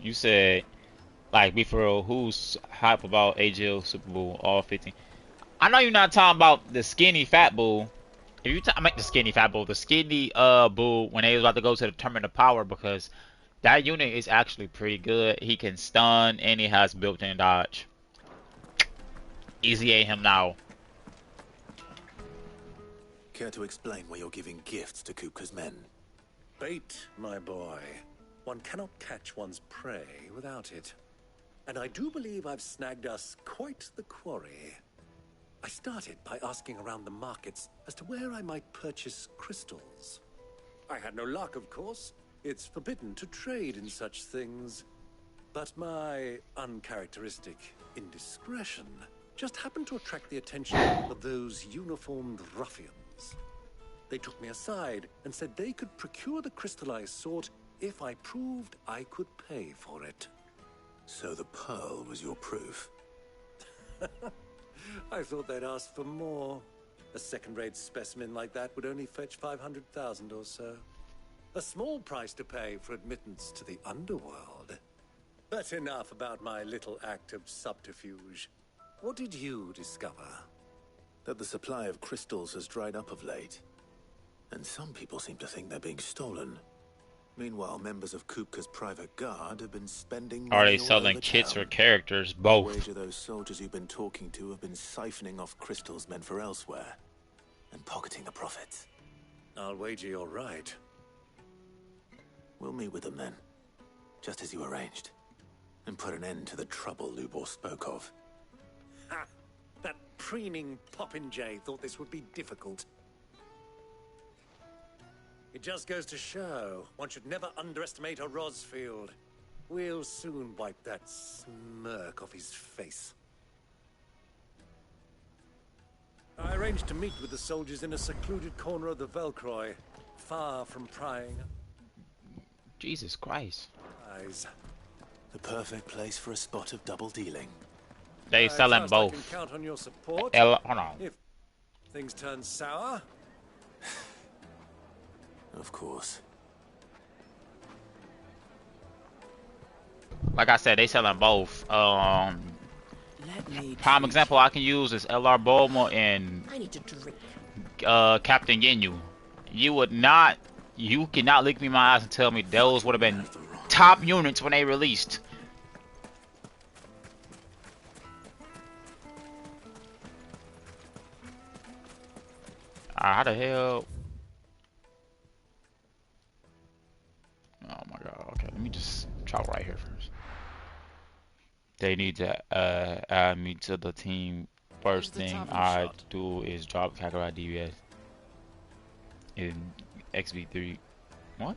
Speaker 1: You said, like, be for real, who's hype about AGL Super Bowl all 15? I know you're not talking about the skinny fat bull. If you I mean the skinny fat bull, the skinny bull when they was about to go to the tournament of power, because that unit is actually pretty good. He can stun and he has built-in dodge. Easy A him now.
Speaker 4: Care to explain why you're giving gifts to Kupka's men?
Speaker 14: Bait, my boy. One cannot catch one's prey without it. And I do believe I've snagged us quite the quarry. I started by asking around the markets as to where I might purchase crystals. I had no luck, of course. It's forbidden to trade in such things. But my uncharacteristic indiscretion just happened to attract the attention of those uniformed ruffians. They took me aside and said they could procure the crystal I sought if I proved I could pay for it.
Speaker 4: So the pearl was your proof?
Speaker 14: I thought they'd ask for more. A second-rate specimen like that would only fetch 500,000 or so. A small price to pay for admittance to the underworld. But enough about my little act of subterfuge. What did you discover?
Speaker 4: That the supply of crystals has dried up of late. And some people seem to think they're being stolen. Meanwhile, members of Kupka's private guard have been spending
Speaker 1: Are they
Speaker 4: money all
Speaker 1: selling
Speaker 4: over
Speaker 1: kits
Speaker 4: town.
Speaker 1: or characters?
Speaker 4: I
Speaker 1: Both.
Speaker 4: wager those soldiers you've been talking to have been siphoning off crystals meant for elsewhere and pocketing the profits.
Speaker 14: I'll wager you're right.
Speaker 4: We'll meet with them then, just as you arranged, and put an end to the trouble Lubor spoke of.
Speaker 14: Ha! That preening popinjay thought this would be difficult. It just goes to show one should never underestimate a Rosfield. We'll soon wipe that smirk off his face. I arranged to meet with the soldiers in a secluded corner of the Velcroy, far from prying
Speaker 1: Jesus Christ.
Speaker 14: eyes.
Speaker 4: The perfect place for a spot of double dealing.
Speaker 1: They selling
Speaker 14: Trust
Speaker 1: both.
Speaker 14: I can count on your support.
Speaker 1: Hold on.
Speaker 14: If things turn sour.
Speaker 4: Of course.
Speaker 1: Like I said, they selling both.
Speaker 21: Let me
Speaker 1: Prime example I can use is LR Bulma and
Speaker 21: I need to drink.
Speaker 1: Captain Ginyu. You cannot look me in my eyes and tell me those would have been top units when they released. How the hell? Oh my god, okay, let me just travel right here first. They need to add me to the team. First thing I do is drop Kakarot DBS in XV3. What?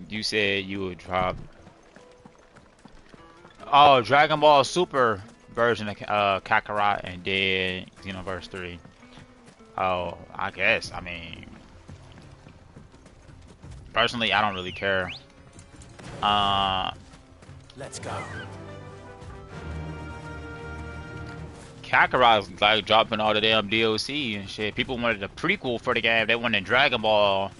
Speaker 1: You said you would drop... Oh, Dragon Ball Super version of Kakarot and then Xenoverse 3. Oh, I guess, I mean... Personally, I don't really care.
Speaker 4: Let's go.
Speaker 1: Kakarot's like dropping all the damn DLC and shit. People wanted a prequel for the game. They wanted Dragon Ball.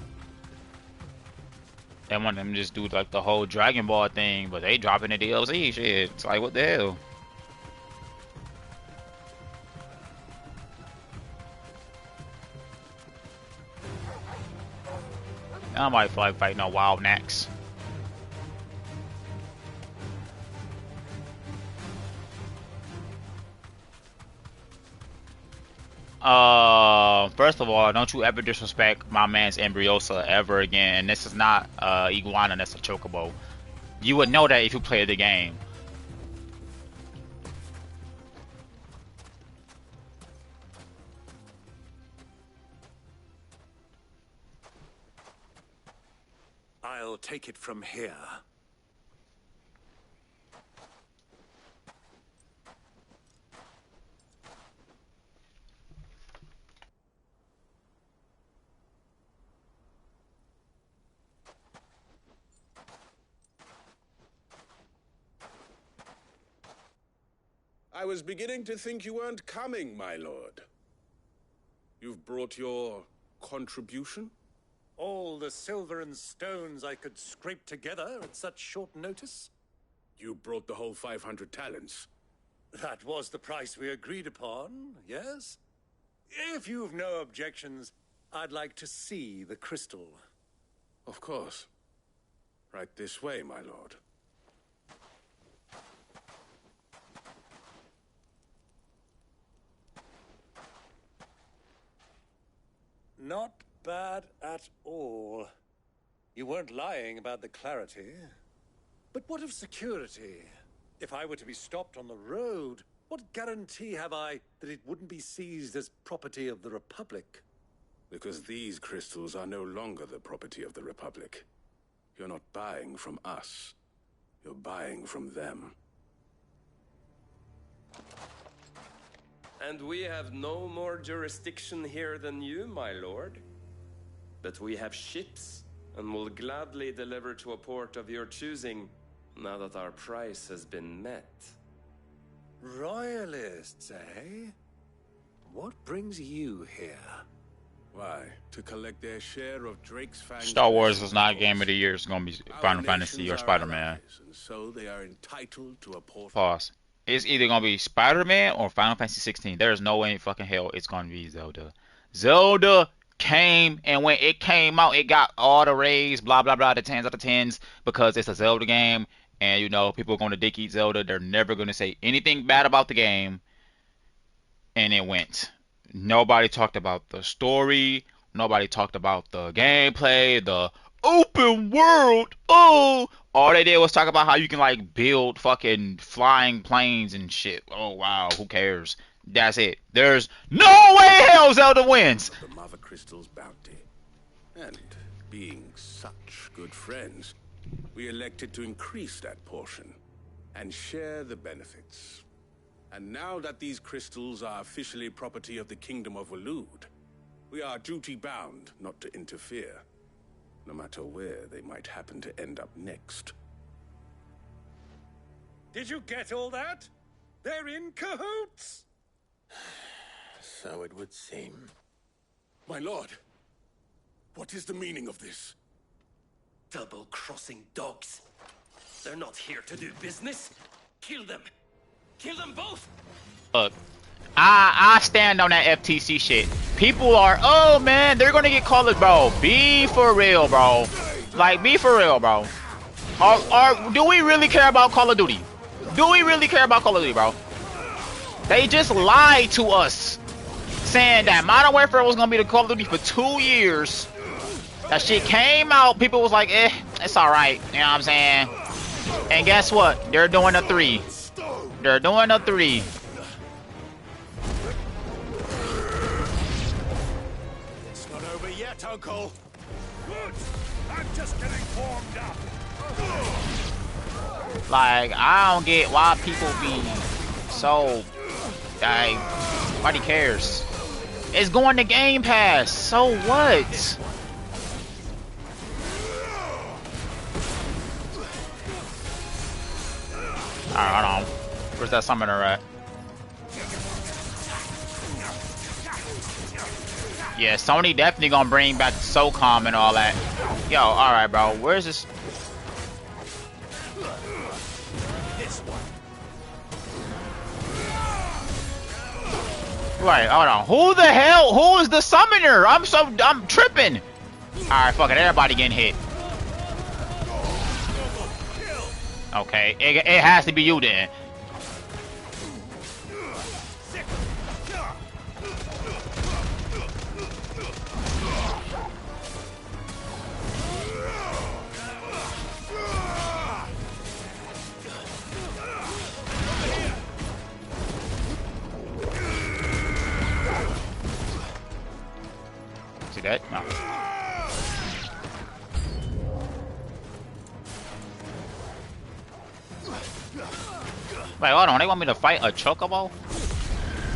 Speaker 1: They want them to just do like the whole Dragon Ball thing, but they dropping the DLC shit. It's like, what the hell? I might feel like fighting a wild next. First of all, don't you ever disrespect my man's Embryosa ever again. This is not iguana, that's a chocobo. You would know that if you played the game.
Speaker 14: I'll take it from here.
Speaker 10: I was beginning to think you weren't coming, my lord. You've brought your contribution?
Speaker 14: All the silver and stones I could scrape together at such short notice?
Speaker 10: You brought the whole 500 talents.
Speaker 14: That was the price we agreed upon, yes? If you've no objections, I'd like to see the crystal.
Speaker 10: Of course. Right this way, my lord.
Speaker 14: Not bad at all. You weren't lying about the clarity. But what of security? If I were to be stopped on the road, what guarantee have I that it wouldn't be seized as property of the Republic?
Speaker 10: Because these crystals are no longer the property of the Republic. You're not buying from us. You're buying from them.
Speaker 6: And we have no more jurisdiction here than you, my lord. But we have ships, and will gladly deliver to a port of your choosing, now that our price has been met.
Speaker 14: Royalists, eh? What brings you here?
Speaker 10: Why? To collect their share of Drake's Fang.
Speaker 1: Star Wars is not Game of the Year. It's gonna be Final Fantasy or Spider-Man.
Speaker 10: And so they are entitled to a port.
Speaker 1: Pause. It's either gonna be Spider-Man or Final Fantasy 16. There is no way in fucking hell it's gonna be Zelda. Zelda came, and when it came out, it got all the raves, blah blah blah, the 10s out of 10s, because it's a Zelda game, and you know people are gonna dick eat Zelda. They're never gonna say anything bad about the game, and it went. Nobody talked about the story. Nobody talked about the gameplay, the open world. Oh, all they did was talk about how you can like build fucking flying planes and shit. Oh wow, who cares? That's it. There's no way hell Zelda wins.
Speaker 10: The Mother Crystal's bounty. And being such good friends, we elected to increase that portion and share the benefits. And now that these crystals are officially property of the Kingdom of Waloed, we are duty-bound not to interfere, no matter where they might happen to end up next.
Speaker 14: Did you get all that? They're in cahoots!
Speaker 4: So it would seem.
Speaker 10: My lord, what is the meaning of this?
Speaker 15: Double-crossing dogs. They're not here to do business. Kill them. Kill them both!
Speaker 1: Look, I stand on that FTC shit. People are, oh man, they're gonna get called, bro. Be for real, bro. Like, be for real, bro. Do we really care about Call of Duty? Do we really care about Call of Duty, bro? They just lied to us, saying that Modern Warfare was gonna be the Call of Duty for 2 years. That shit came out, people was like, it's alright. You know what I'm saying? And guess what? They're doing a 3. They're doing a 3.
Speaker 14: It's not over yet, Uncle. Good. I'm just getting warmed up.
Speaker 1: Like, I don't get why people be so, like, nobody cares. It's going to Game Pass. So what? Alright, hold on. Where's that summoner at? Yeah, Sony definitely gonna bring back SOCOM and all that. Yo, alright, bro. Where's this? Right, hold on. Who the hell? Who is the summoner? I'm tripping. Alright, fuck it. Everybody getting hit. Okay, it has to be you then. See that? No. Wait, hold on. They want me to fight a chocobo?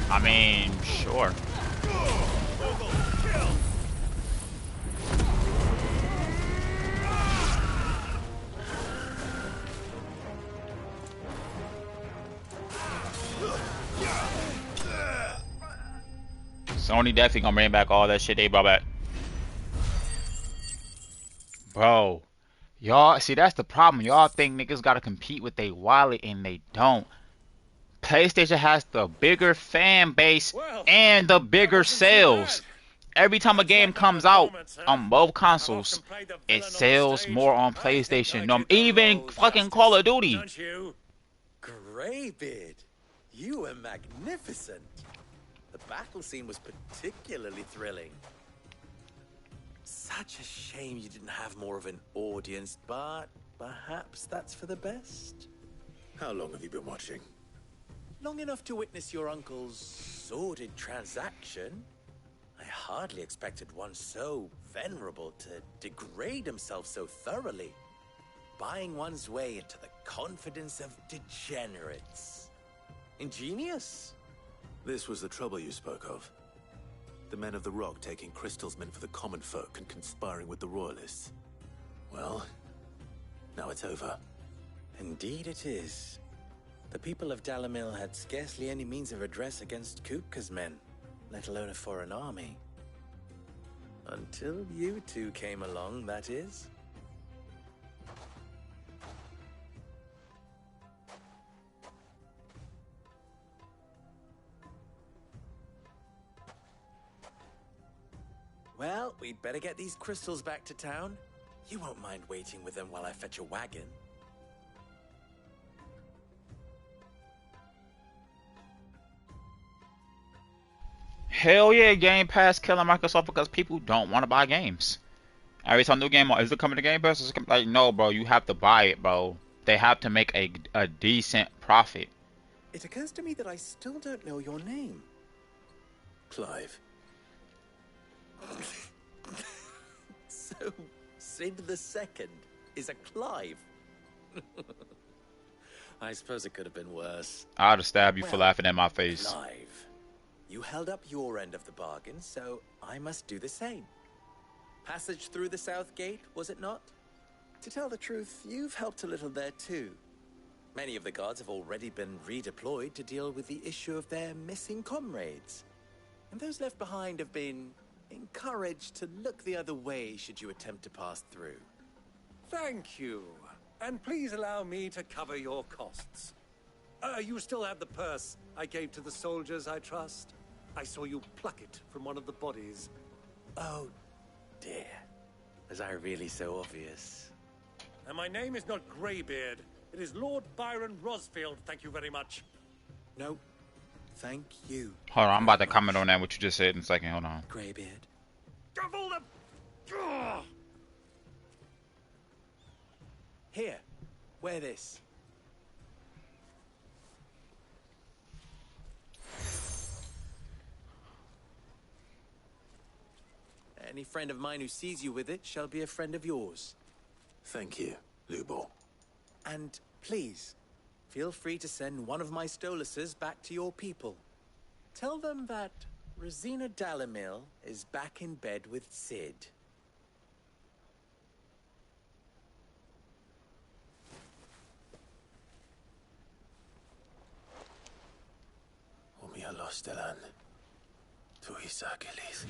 Speaker 1: I mean, sure. Sony definitely gonna bring back all that shit they brought back. Bro, y'all, see, that's the problem. Y'all think niggas gotta compete with their wallet and they don't. PlayStation has the bigger fan base and the bigger sales. Every time a game comes out on both consoles, it sells more on PlayStation. Even fucking Call of Duty.
Speaker 13: Greybeard, you were magnificent. The battle scene was particularly thrilling. Such a shame you didn't have more of an audience, but perhaps that's for the best.
Speaker 4: How long have you been watching?
Speaker 13: Long enough to witness your uncle's sordid transaction. I hardly expected one so venerable to degrade himself so thoroughly, buying one's way into the confidence of degenerates. Ingenious.
Speaker 4: This was the trouble you spoke of. The men of the Rock taking crystals meant for the common folk and conspiring with the royalists. Well, now it's over.
Speaker 13: Indeed it is. The people of Dalamil had scarcely any means of redress against Kupka's men, let alone a foreign army. Until you two came along, that is. Well, we'd better get these crystals back to town. You won't mind waiting with them while I fetch a wagon.
Speaker 1: Hell yeah, Game Pass killing Microsoft because people don't want to buy games. Every time new game, is it coming to Game Pass? Is it coming? Like, no, bro, you have to buy it, bro. They have to make a decent profit.
Speaker 13: It occurs to me that I still don't know your name.
Speaker 4: Clive.
Speaker 13: So, Sid the Second is a Clive. I suppose it could have been worse.
Speaker 1: I'd have stabbed you for laughing at my face.
Speaker 13: Clive, you held up your end of the bargain, so I must do the same. Passage through the south gate, was it not? To tell the truth, you've helped a little there too. Many of the guards have already been redeployed to deal with the issue of their missing comrades. And those left behind have been encouraged to look the other way should you attempt to pass through.
Speaker 2: Thank you. And please allow me to cover your costs. You still have the purse I gave to the soldiers, I trust? I saw you pluck it from one of the bodies.
Speaker 13: Oh, dear. Was I really so obvious?
Speaker 2: And my name is not Greybeard. It is Lord Byron Rosfield, thank you very much.
Speaker 13: No, thank you.
Speaker 1: Hold on, I'm about to comment on that, what you just said in a second. Hold on.
Speaker 13: Greybeard.
Speaker 2: Double the...
Speaker 13: Here, wear this. Any friend of mine who sees you with it shall be a friend of yours.
Speaker 4: Thank you, Lubor.
Speaker 13: And please, feel free to send one of my Stoluses back to your people. Tell them that Rosina Dalamil is back in bed with Sid.
Speaker 4: Omia Lostelan. Tu Isakelis.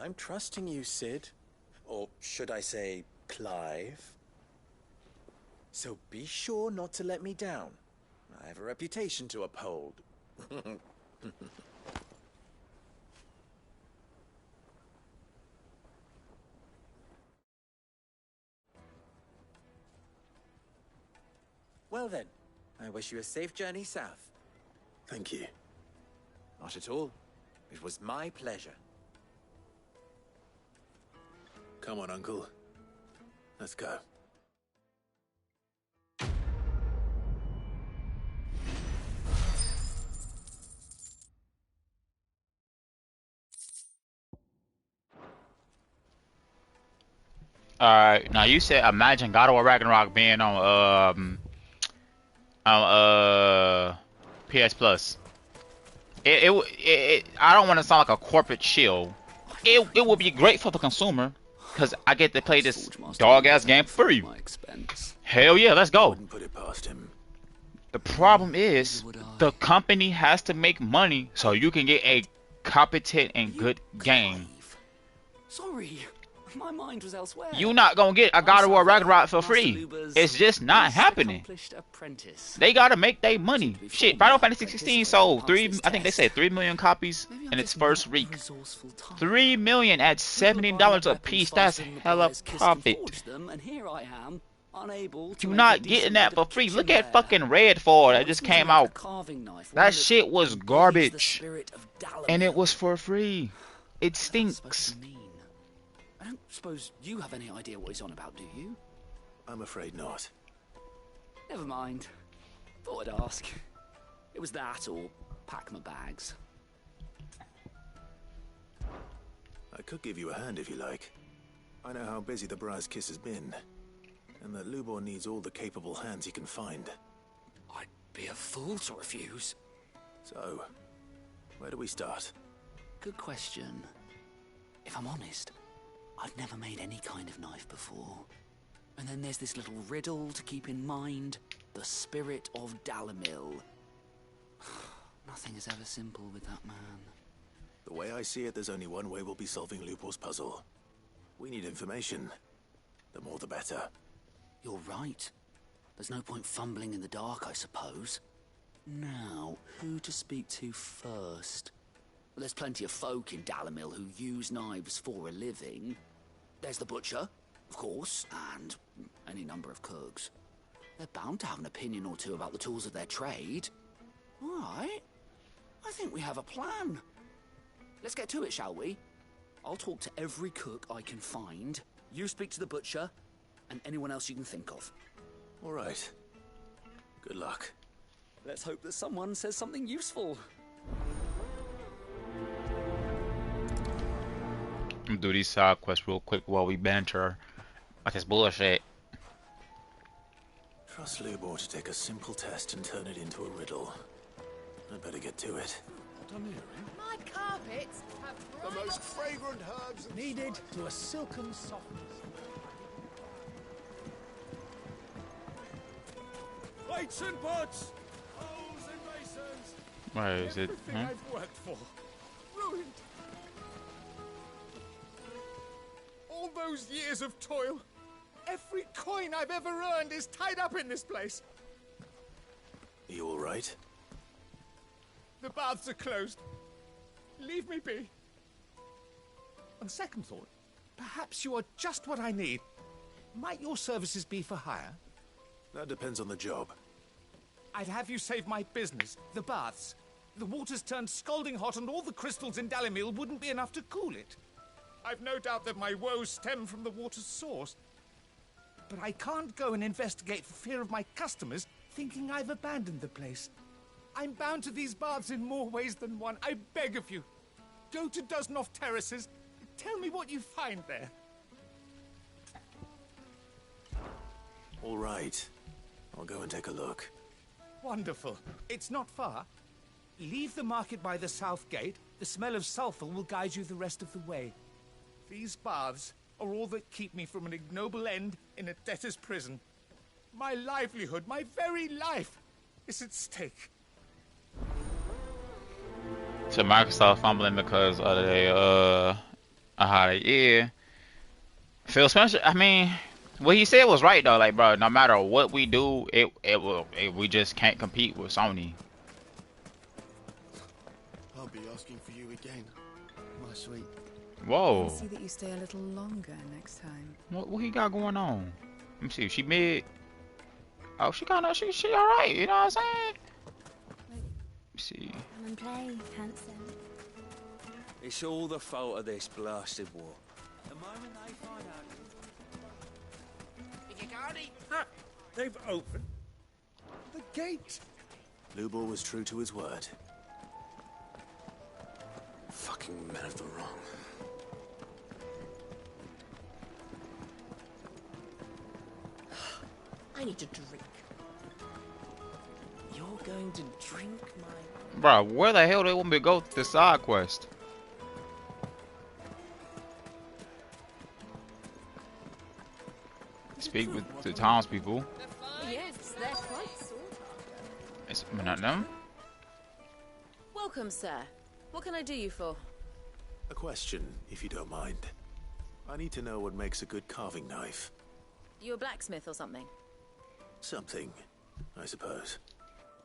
Speaker 13: I'm trusting you, Sid. Or should I say, Clive. So be sure not to let me down. I have a reputation to uphold. Well then, I wish you a safe journey south.
Speaker 4: Thank you.
Speaker 13: Not at all. It was my pleasure.
Speaker 4: Come on, Uncle. Let's go.
Speaker 1: Alright, now you said imagine God of War Ragnarok being on PS Plus. I don't want to sound like a corporate shill. It would be great for the consumer because I get to play this dog ass game for free. Hell yeah, let's go.
Speaker 4: Wouldn't put it past him.
Speaker 1: The problem is the company has to make money so you can get a competent and good game.
Speaker 18: Sorry, my mind was elsewhere.
Speaker 1: You're not gonna get a God of War Ragnarok for free. It's just not happening. They gotta make their money. Shit, Final Fantasy XVI sold I think they said 3 million copies in its first week. 3 million at $70 a piece. That's hella profit.
Speaker 18: And here I am, unable to
Speaker 1: You're not getting that for free. Look at fucking Redfall that just came out. That shit was garbage. And it was for free. It stinks.
Speaker 18: I don't suppose you have any idea what he's on about, do you?
Speaker 4: I'm afraid not.
Speaker 18: Never mind. Thought I'd ask. It was that or pack my bags.
Speaker 4: I could give you a hand if you like. I know how busy the Briar's Kiss has been, and that Lubor needs all the capable hands he can find.
Speaker 18: I'd be a fool to refuse.
Speaker 4: So, where do we start?
Speaker 18: Good question. If I'm honest, I've never made any kind of knife before. And then there's this little riddle to keep in mind. The spirit of Dalamil. Nothing is ever simple with that man.
Speaker 4: The way I see it, there's only one way we'll be solving Lubor's puzzle. We need information. The more the better.
Speaker 18: You're right. There's no point fumbling in the dark, I suppose. Now, who to speak to first? Well, there's plenty of folk in Dalamil who use knives for a living. There's the butcher, of course, and any number of cooks. They're bound to have an opinion or two about the tools of their trade. All right. I think we have a plan. Let's get to it, shall we? I'll talk to every cook I can find. You speak to the butcher, and anyone else you can think of.
Speaker 4: All right. Good luck.
Speaker 18: Let's hope that someone says something useful.
Speaker 1: I'm gonna do these side quests real quick while we banter. Like it's bullshit.
Speaker 4: Trust Lubor to take a simple test and turn it into a riddle. I'd better get to it.
Speaker 9: My carpets have
Speaker 10: The most fragrant herbs
Speaker 2: needed to a silken softness.
Speaker 10: Plates and pots, holes and masons.
Speaker 1: Where is it?
Speaker 10: Everything I've worked for, ruined. All those years of toil, every coin I've ever earned is tied up in this place.
Speaker 4: Are you all right?
Speaker 10: The baths are closed. Leave me be. On second thought, perhaps you are just what I need. Might your services be for hire?
Speaker 4: That depends on the job.
Speaker 10: I'd have you save my business, the baths. The water's turned scalding hot and all the crystals in Dalamil wouldn't be enough to cool it. I've no doubt that my woes stem from the water's source. But I can't go and investigate for fear of my customers thinking I've abandoned the place. I'm bound to these baths in more ways than one. I beg of you. Go to Dusnoff Terraces. Tell me what you find there.
Speaker 4: All right. I'll go and take a look.
Speaker 10: Wonderful. It's not far. Leave the market by the south gate. The smell of sulfur will guide you the rest of the way. These baths are all that keep me from an ignoble end in a debtor's prison. My livelihood, my very life, is at stake.
Speaker 1: So Microsoft fumbling because of the Yeah. Phil Spencer. I mean, what he said was right though. Like, bro, no matter what we do, we just can't compete with Sony.
Speaker 12: I'll be asking for you again, my sweet.
Speaker 1: Whoa.
Speaker 9: I'll see that you stay a little longer next time.
Speaker 1: What he got going on? Let me see. She mid. Oh, she all right. You know what I'm saying? Let me see.
Speaker 19: Come and play, handsome.
Speaker 16: It's all the fault of this blasted war.
Speaker 2: The moment they find out. If you can't eat. Ha! They've opened the gate.
Speaker 4: Lubor was true to his word. Fucking men of the wrong.
Speaker 17: I need to drink. You're going to drink my...
Speaker 1: Bro, where the hell they want me to go to the side quest? Speak with the townspeople.
Speaker 3: Yes, they're quite sought after.
Speaker 1: It's not them.
Speaker 3: Welcome, sir. What can I do you for?
Speaker 4: A question, if you don't mind. I need to know what makes a good carving knife.
Speaker 3: You a blacksmith or something?
Speaker 4: Something, I suppose.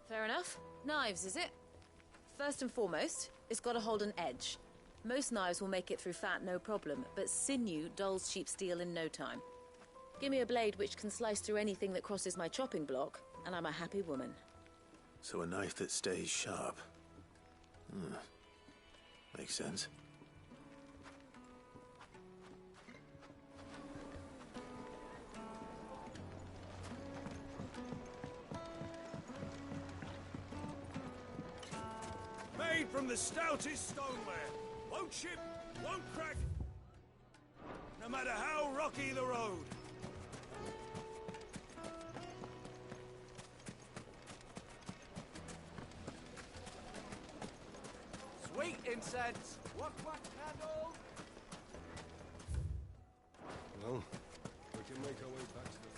Speaker 3: Fair enough. Knives, is it? First and foremost, it's got to hold an edge. Most knives will make it through fat no problem, but sinew dulls cheap steel in no time. Give me a blade which can slice through anything that crosses my chopping block, and I'm a happy woman.
Speaker 4: So a knife that stays sharp. Makes sense.
Speaker 2: Made from the stoutest stoneware. Won't chip, won't crack. No matter how rocky the road. Sweet incense. What candle?
Speaker 10: Well, we can make our way back to the...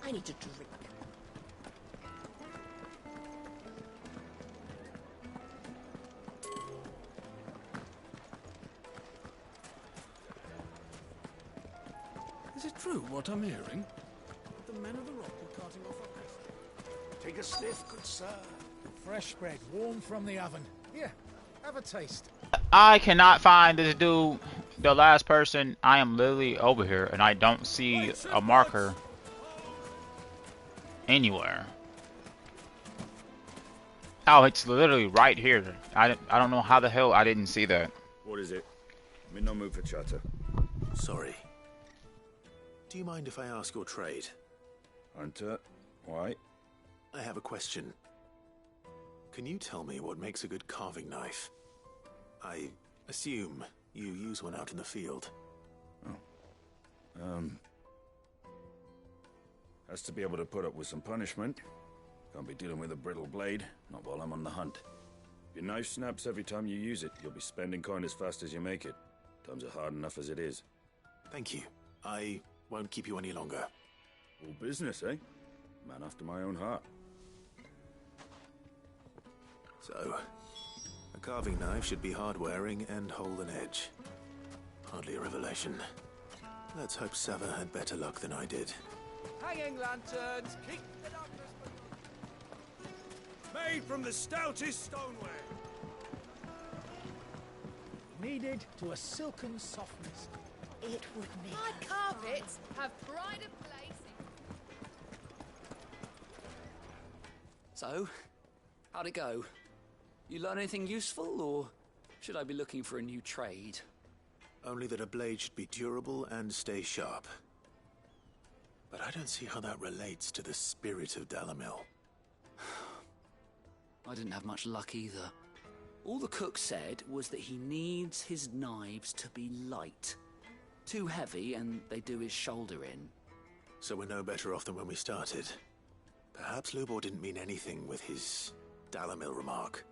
Speaker 17: I need to drink.
Speaker 11: Is it true what I'm hearing? The men of the rock were carting off our prisoner.
Speaker 7: Take a sniff, good sir. Fresh bread, warm from the oven. Here, have a taste.
Speaker 1: I cannot find this dude, the last person. I am literally over here, and I don't see a marker anywhere. Oh, it's literally right here. I don't know how the hell I didn't see that.
Speaker 20: What is it? I'm in no mood for chatter.
Speaker 4: Sorry. Do you mind if I ask your trade?
Speaker 20: Hunter, why?
Speaker 4: I have a question. Can you tell me what makes a good carving knife? I assume you use one out in the field.
Speaker 20: Has to be able to put up with some punishment. Can't be dealing with a brittle blade, not while I'm on the hunt. If your knife snaps every time you use it, you'll be spending coin as fast as you make it. Times are hard enough as it is.
Speaker 4: Thank you. I won't keep you any longer.
Speaker 20: All business, eh? Man after my own heart.
Speaker 4: So, a carving knife should be hard-wearing and hold an edge. Hardly a revelation. Let's hope Sava had better luck than I did.
Speaker 2: Hanging lanterns, keep the darkness. Made from the stoutest stoneware.
Speaker 7: Kneaded to a silken softness.
Speaker 8: It would be.
Speaker 9: My carpets have pride of place.
Speaker 18: So, how'd it go? You learn anything useful, or should I be looking for a new trade?
Speaker 4: Only that a blade should be durable and stay sharp. But I don't see how that relates to the spirit of Dalamil.
Speaker 18: I didn't have much luck either. All the cook said was that he needs his knives to be light. too heavy and they do his shoulder in.
Speaker 4: So we're no better off than when we started. Perhaps Lubor didn't mean anything with his Dalamil remark.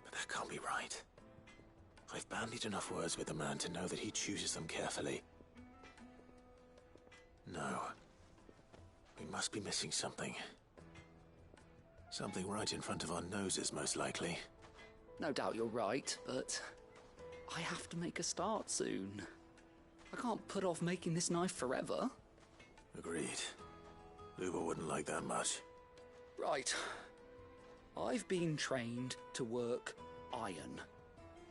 Speaker 4: But that can't be right. I've bandied enough words with the man to know that he chooses them carefully. No. We must be missing something. Something right in front of our noses, most likely.
Speaker 18: No doubt you're right, but I have to make a start soon. I can't put off making this knife forever.
Speaker 4: Agreed. Lubor wouldn't like that much.
Speaker 18: Right. I've been trained to work iron.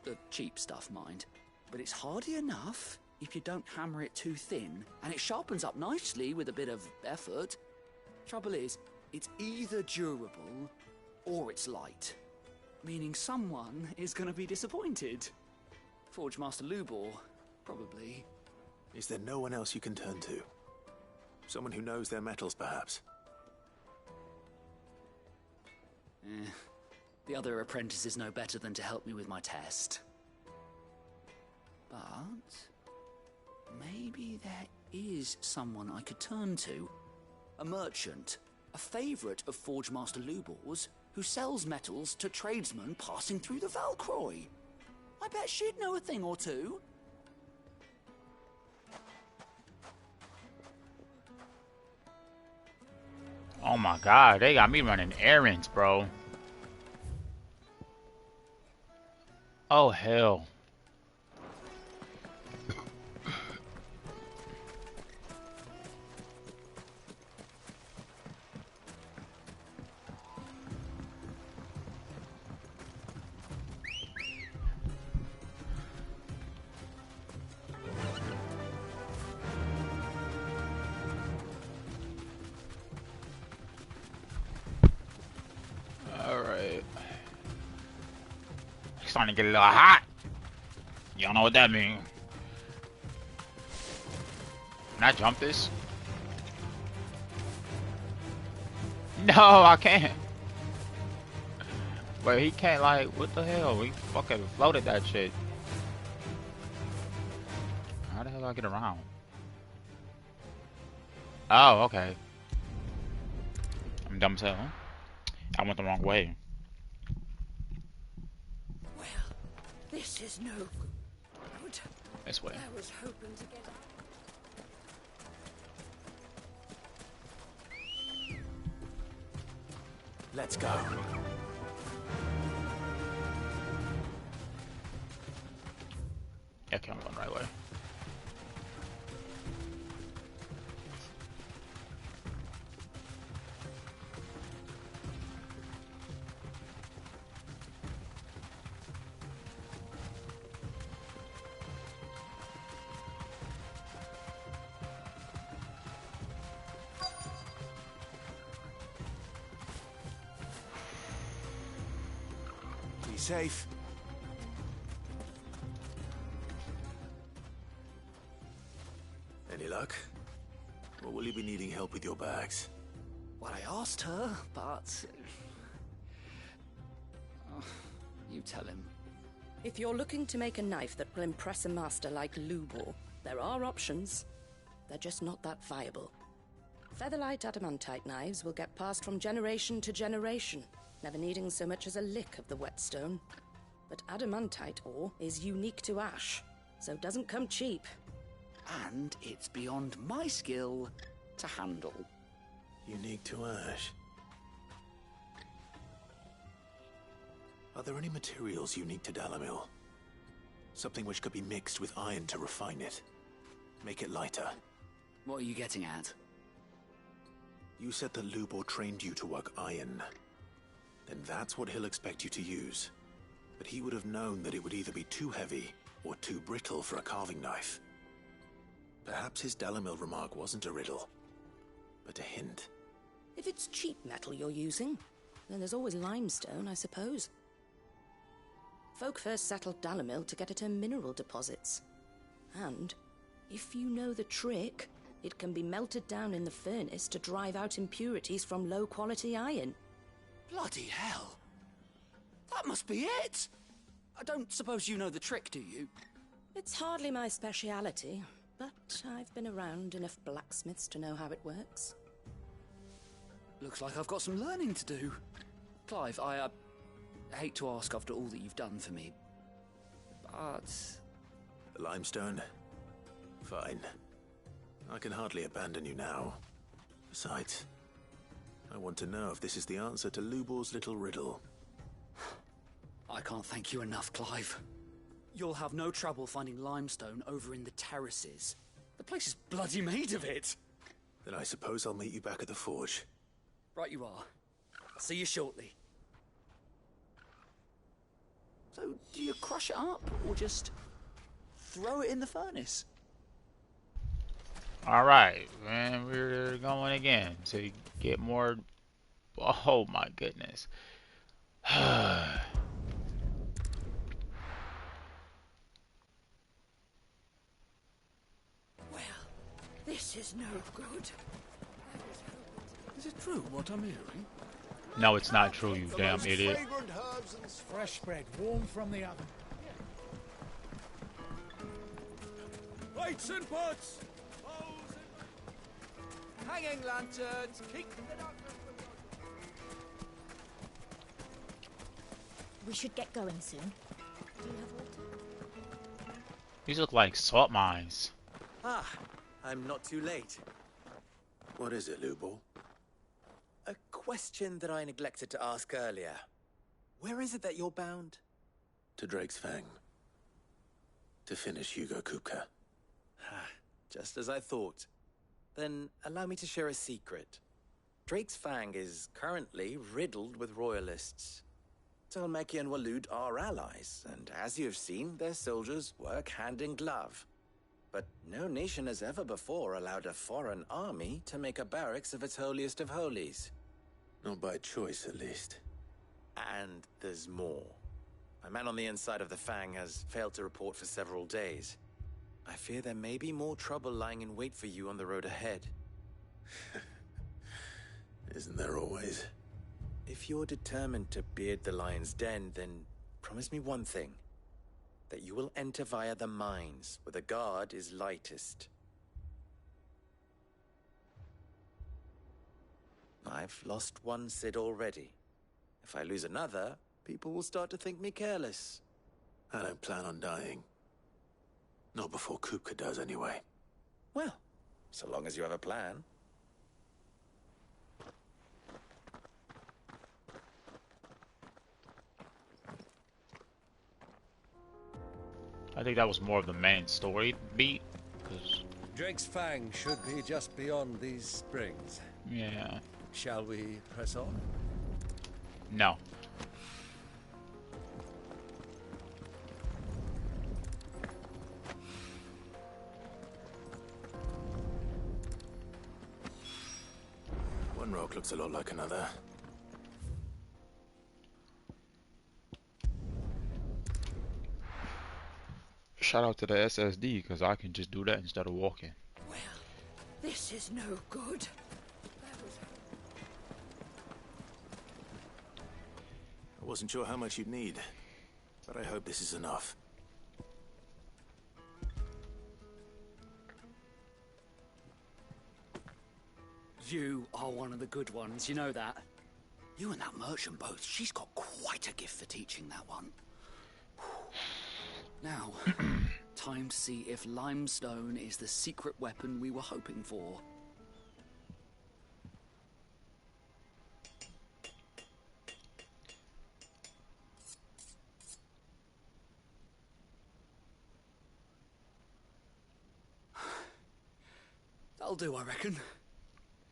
Speaker 18: The cheap stuff, mind. But it's hardy enough if you don't hammer it too thin, and it sharpens up nicely with a bit of effort. Trouble is, it's either durable or it's light. Meaning someone is going to be disappointed. Forge Master Lubor, probably.
Speaker 4: Is there no one else you can turn to? Someone who knows their metals, perhaps?
Speaker 18: The other apprentices know better than to help me with my test. But maybe there is someone I could turn to. A merchant, a favourite of Forge Master Lubor's, who sells metals to tradesmen passing through the Valcroy. I bet she'd know a thing or two.
Speaker 1: Oh my god, they got me running errands, bro. Oh hell. Alright. It's starting to get a little hot. Y'all know what that means. Can I jump this? No, I can't. But he can't, like, what the hell? We fucking floated that shit. How the hell do I get around? Oh, okay. I'm dumb as hell. I went the wrong way.
Speaker 17: Well, this is no good.
Speaker 1: This way.
Speaker 17: I was hoping to get
Speaker 4: Let's go.
Speaker 1: Yeah, okay, I'm going the right way.
Speaker 4: Be safe. Any luck? Or will you be needing help with your bags?
Speaker 18: Well, I asked her, but... Oh, you tell him.
Speaker 17: If you're looking to make a knife that will impress a master like Lubor, there are options. They're just not that viable. Featherlight adamantite knives will get passed from generation to generation, never needing so much as a lick of the whetstone. But adamantite ore is unique to ash, so it doesn't come cheap.
Speaker 18: And it's beyond my skill to handle.
Speaker 4: Unique to ash. Are there any materials unique to Dalamil? Something which could be mixed with iron to refine it. Make it lighter.
Speaker 18: What are you getting at?
Speaker 4: You said that Lubor trained you to work iron. Then that's what he'll expect you to use. But he would have known that it would either be too heavy or too brittle for a carving knife. Perhaps his Dalamil remark wasn't a riddle, but a hint.
Speaker 17: If it's cheap metal you're using, then there's always limestone, I suppose. Folk first settled Dalamil to get at her mineral deposits. And, if you know the trick, it can be melted down in the furnace to drive out impurities from low-quality iron.
Speaker 18: Bloody hell! That must be it! I don't suppose you know the trick, do you?
Speaker 17: It's hardly my speciality, but I've been around enough blacksmiths to know how it works.
Speaker 18: Looks like I've got some learning to do. Clive, I hate to ask after all that you've done for me, but...
Speaker 4: The limestone? Fine. I can hardly abandon you now. Besides, I want to know if this is the answer to Lubor's little riddle.
Speaker 18: I can't thank you enough, Clive. You'll have no trouble finding limestone over in the terraces. The place is bloody made of it.
Speaker 4: Then I suppose I'll meet you back at the forge.
Speaker 18: Right you are. I'll see you shortly. So, do you crush it up, or just throw it in the furnace?
Speaker 1: Alright, and we're going again to get more... Oh my goodness.
Speaker 9: This is no good.
Speaker 11: Is it true what I'm hearing?
Speaker 1: No, it's not true, you damn idiot.
Speaker 11: Fragrant herbs and fresh bread, warm from the oven. Lights and pots!
Speaker 5: Hanging lanterns! Keep it up!
Speaker 19: We should get going soon. Do you have water?
Speaker 1: These look like salt mines.
Speaker 13: Ah, I'm not too late.
Speaker 4: What is it, Lubor?
Speaker 13: A question that I neglected to ask earlier. Where is it that you're bound?
Speaker 4: To Drake's Fang. To finish Hugo Kupka.
Speaker 13: Just as I thought. Then allow me to share a secret. Drake's Fang is currently riddled with royalists. Talmeki and Waloed are allies, and as you have seen, their soldiers work hand in glove. But no nation has ever before allowed a foreign army to make a barracks of its holiest of holies.
Speaker 4: Not by choice, at least.
Speaker 13: And there's more. My man on the inside of the Fang has failed to report for several days. I fear there may be more trouble lying in wait for you on the road ahead.
Speaker 4: Isn't there always?
Speaker 13: If you're determined to beard the lion's den, then promise me one thing. That you will enter via the mines, where the guard is lightest. I've lost one Cid already. If I lose another, people will start to think me careless.
Speaker 4: I don't plan on dying. Not before Kupka does, anyway.
Speaker 13: Well, so long as you have a plan.
Speaker 1: I think that was more of the main story beat, because...
Speaker 2: Drake's Fang should be just beyond these springs.
Speaker 1: Yeah.
Speaker 2: Shall we press on?
Speaker 1: No.
Speaker 4: One rock looks a lot like another.
Speaker 1: Shout out to the SSD, because I can just do that instead of walking.
Speaker 9: Well, this is no good.
Speaker 4: I wasn't sure how much you'd need, but I hope this is enough.
Speaker 18: You are one of the good ones, you know that. You and that merchant both, she's got quite a gift for teaching that one. Now, time to see if limestone is the secret weapon we were hoping for. That'll do, I reckon.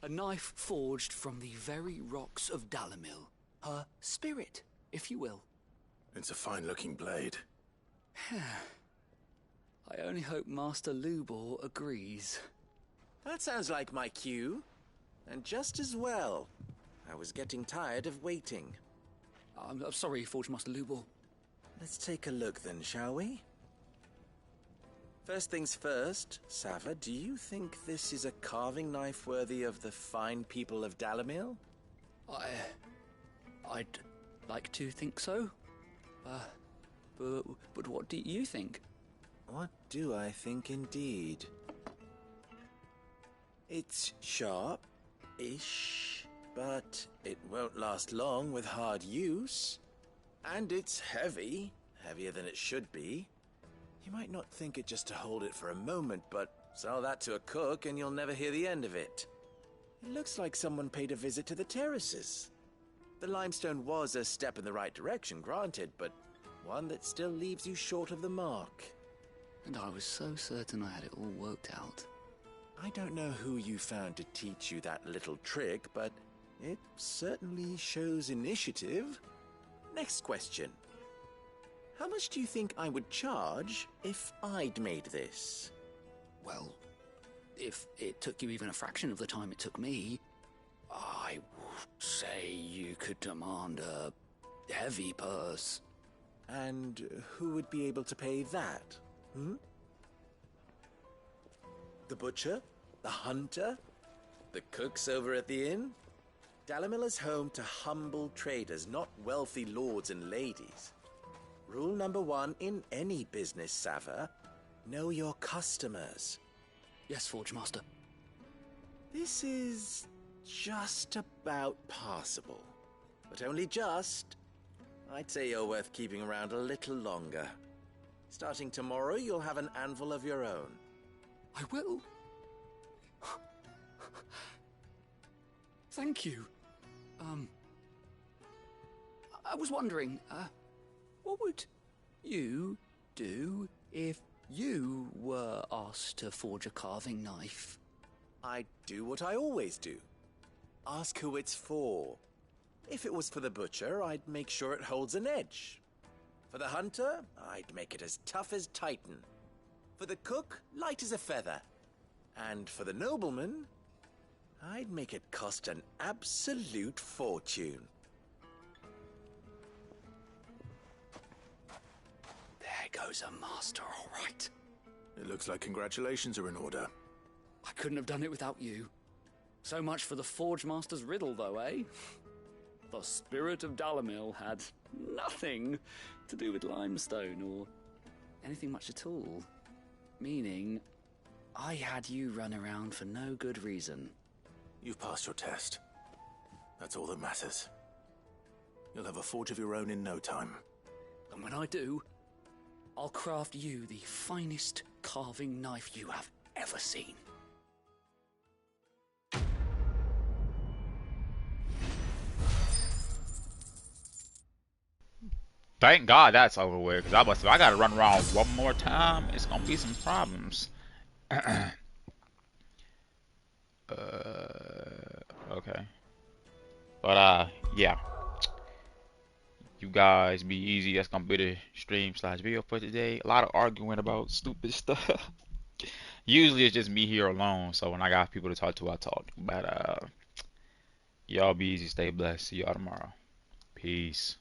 Speaker 18: A knife forged from the very rocks of Dalamil. Her spirit, if you will.
Speaker 4: It's a fine-looking blade.
Speaker 18: I only hope Master Lubor agrees.
Speaker 13: That sounds like my cue. And just as well. I was getting tired of waiting.
Speaker 18: I'm sorry, Forge Master Lubor.
Speaker 13: Let's take a look then, shall we? First things first, Sava, do you think this is a carving knife worthy of the fine people of Dalamil?
Speaker 18: I'd like to think so. But what do you think?
Speaker 13: What do I think indeed? It's sharp-ish, but it won't last long with hard use. And it's heavy, heavier than it should be. You might not think it just to hold it for a moment, but sell that to a cook and you'll never hear the end of it. It looks like someone paid a visit to the terraces. The limestone was a step in the right direction, granted, but one that still leaves you short of the mark.
Speaker 18: And I was so certain I had it all worked out.
Speaker 13: I don't know who you found to teach you that little trick, but it certainly shows initiative. Next question. How much do you think I would charge if I'd made this?
Speaker 18: Well, if it took you even a fraction of the time it took me, I would say you could demand a heavy purse.
Speaker 13: And who would be able to pay that? The butcher? The hunter? The cooks over at the inn? Dalamil is home to humble traders, not wealthy lords and ladies. Rule number 1 in any business, Sava: know your customers.
Speaker 18: Yes, Forge Master.
Speaker 13: This is just about passable. But only just. I'd say you're worth keeping around a little longer. Starting tomorrow, you'll have an anvil of your own.
Speaker 18: I will. Thank you. I was wondering, what would you do if you were asked to forge a carving knife?
Speaker 13: I'd do what I always do. Ask who it's for. If it was for the butcher, I'd make sure it holds an edge. For the hunter, I'd make it as tough as Titan. For the cook, light as a feather. And for the nobleman, I'd make it cost an absolute fortune.
Speaker 18: There goes a master, all right.
Speaker 10: It looks like congratulations are in order.
Speaker 18: I couldn't have done it without you. So much for the Forge Master's riddle, though, eh? The spirit of Dalamil had nothing to do with limestone or anything much at all. Meaning, I had you run around for no good reason.
Speaker 10: You've passed your test. That's all that matters. You'll have a forge of your own in no time.
Speaker 18: And when I do, I'll craft you the finest carving knife you have ever seen.
Speaker 1: Thank God that's over with, because I gotta run around one more time. It's gonna be some problems. Okay. But yeah. You guys be easy. That's gonna be the stream/video for today. A lot of arguing about stupid stuff. Usually it's just me here alone, so when I got people to talk to, I talk. But y'all be easy, stay blessed. See y'all tomorrow. Peace.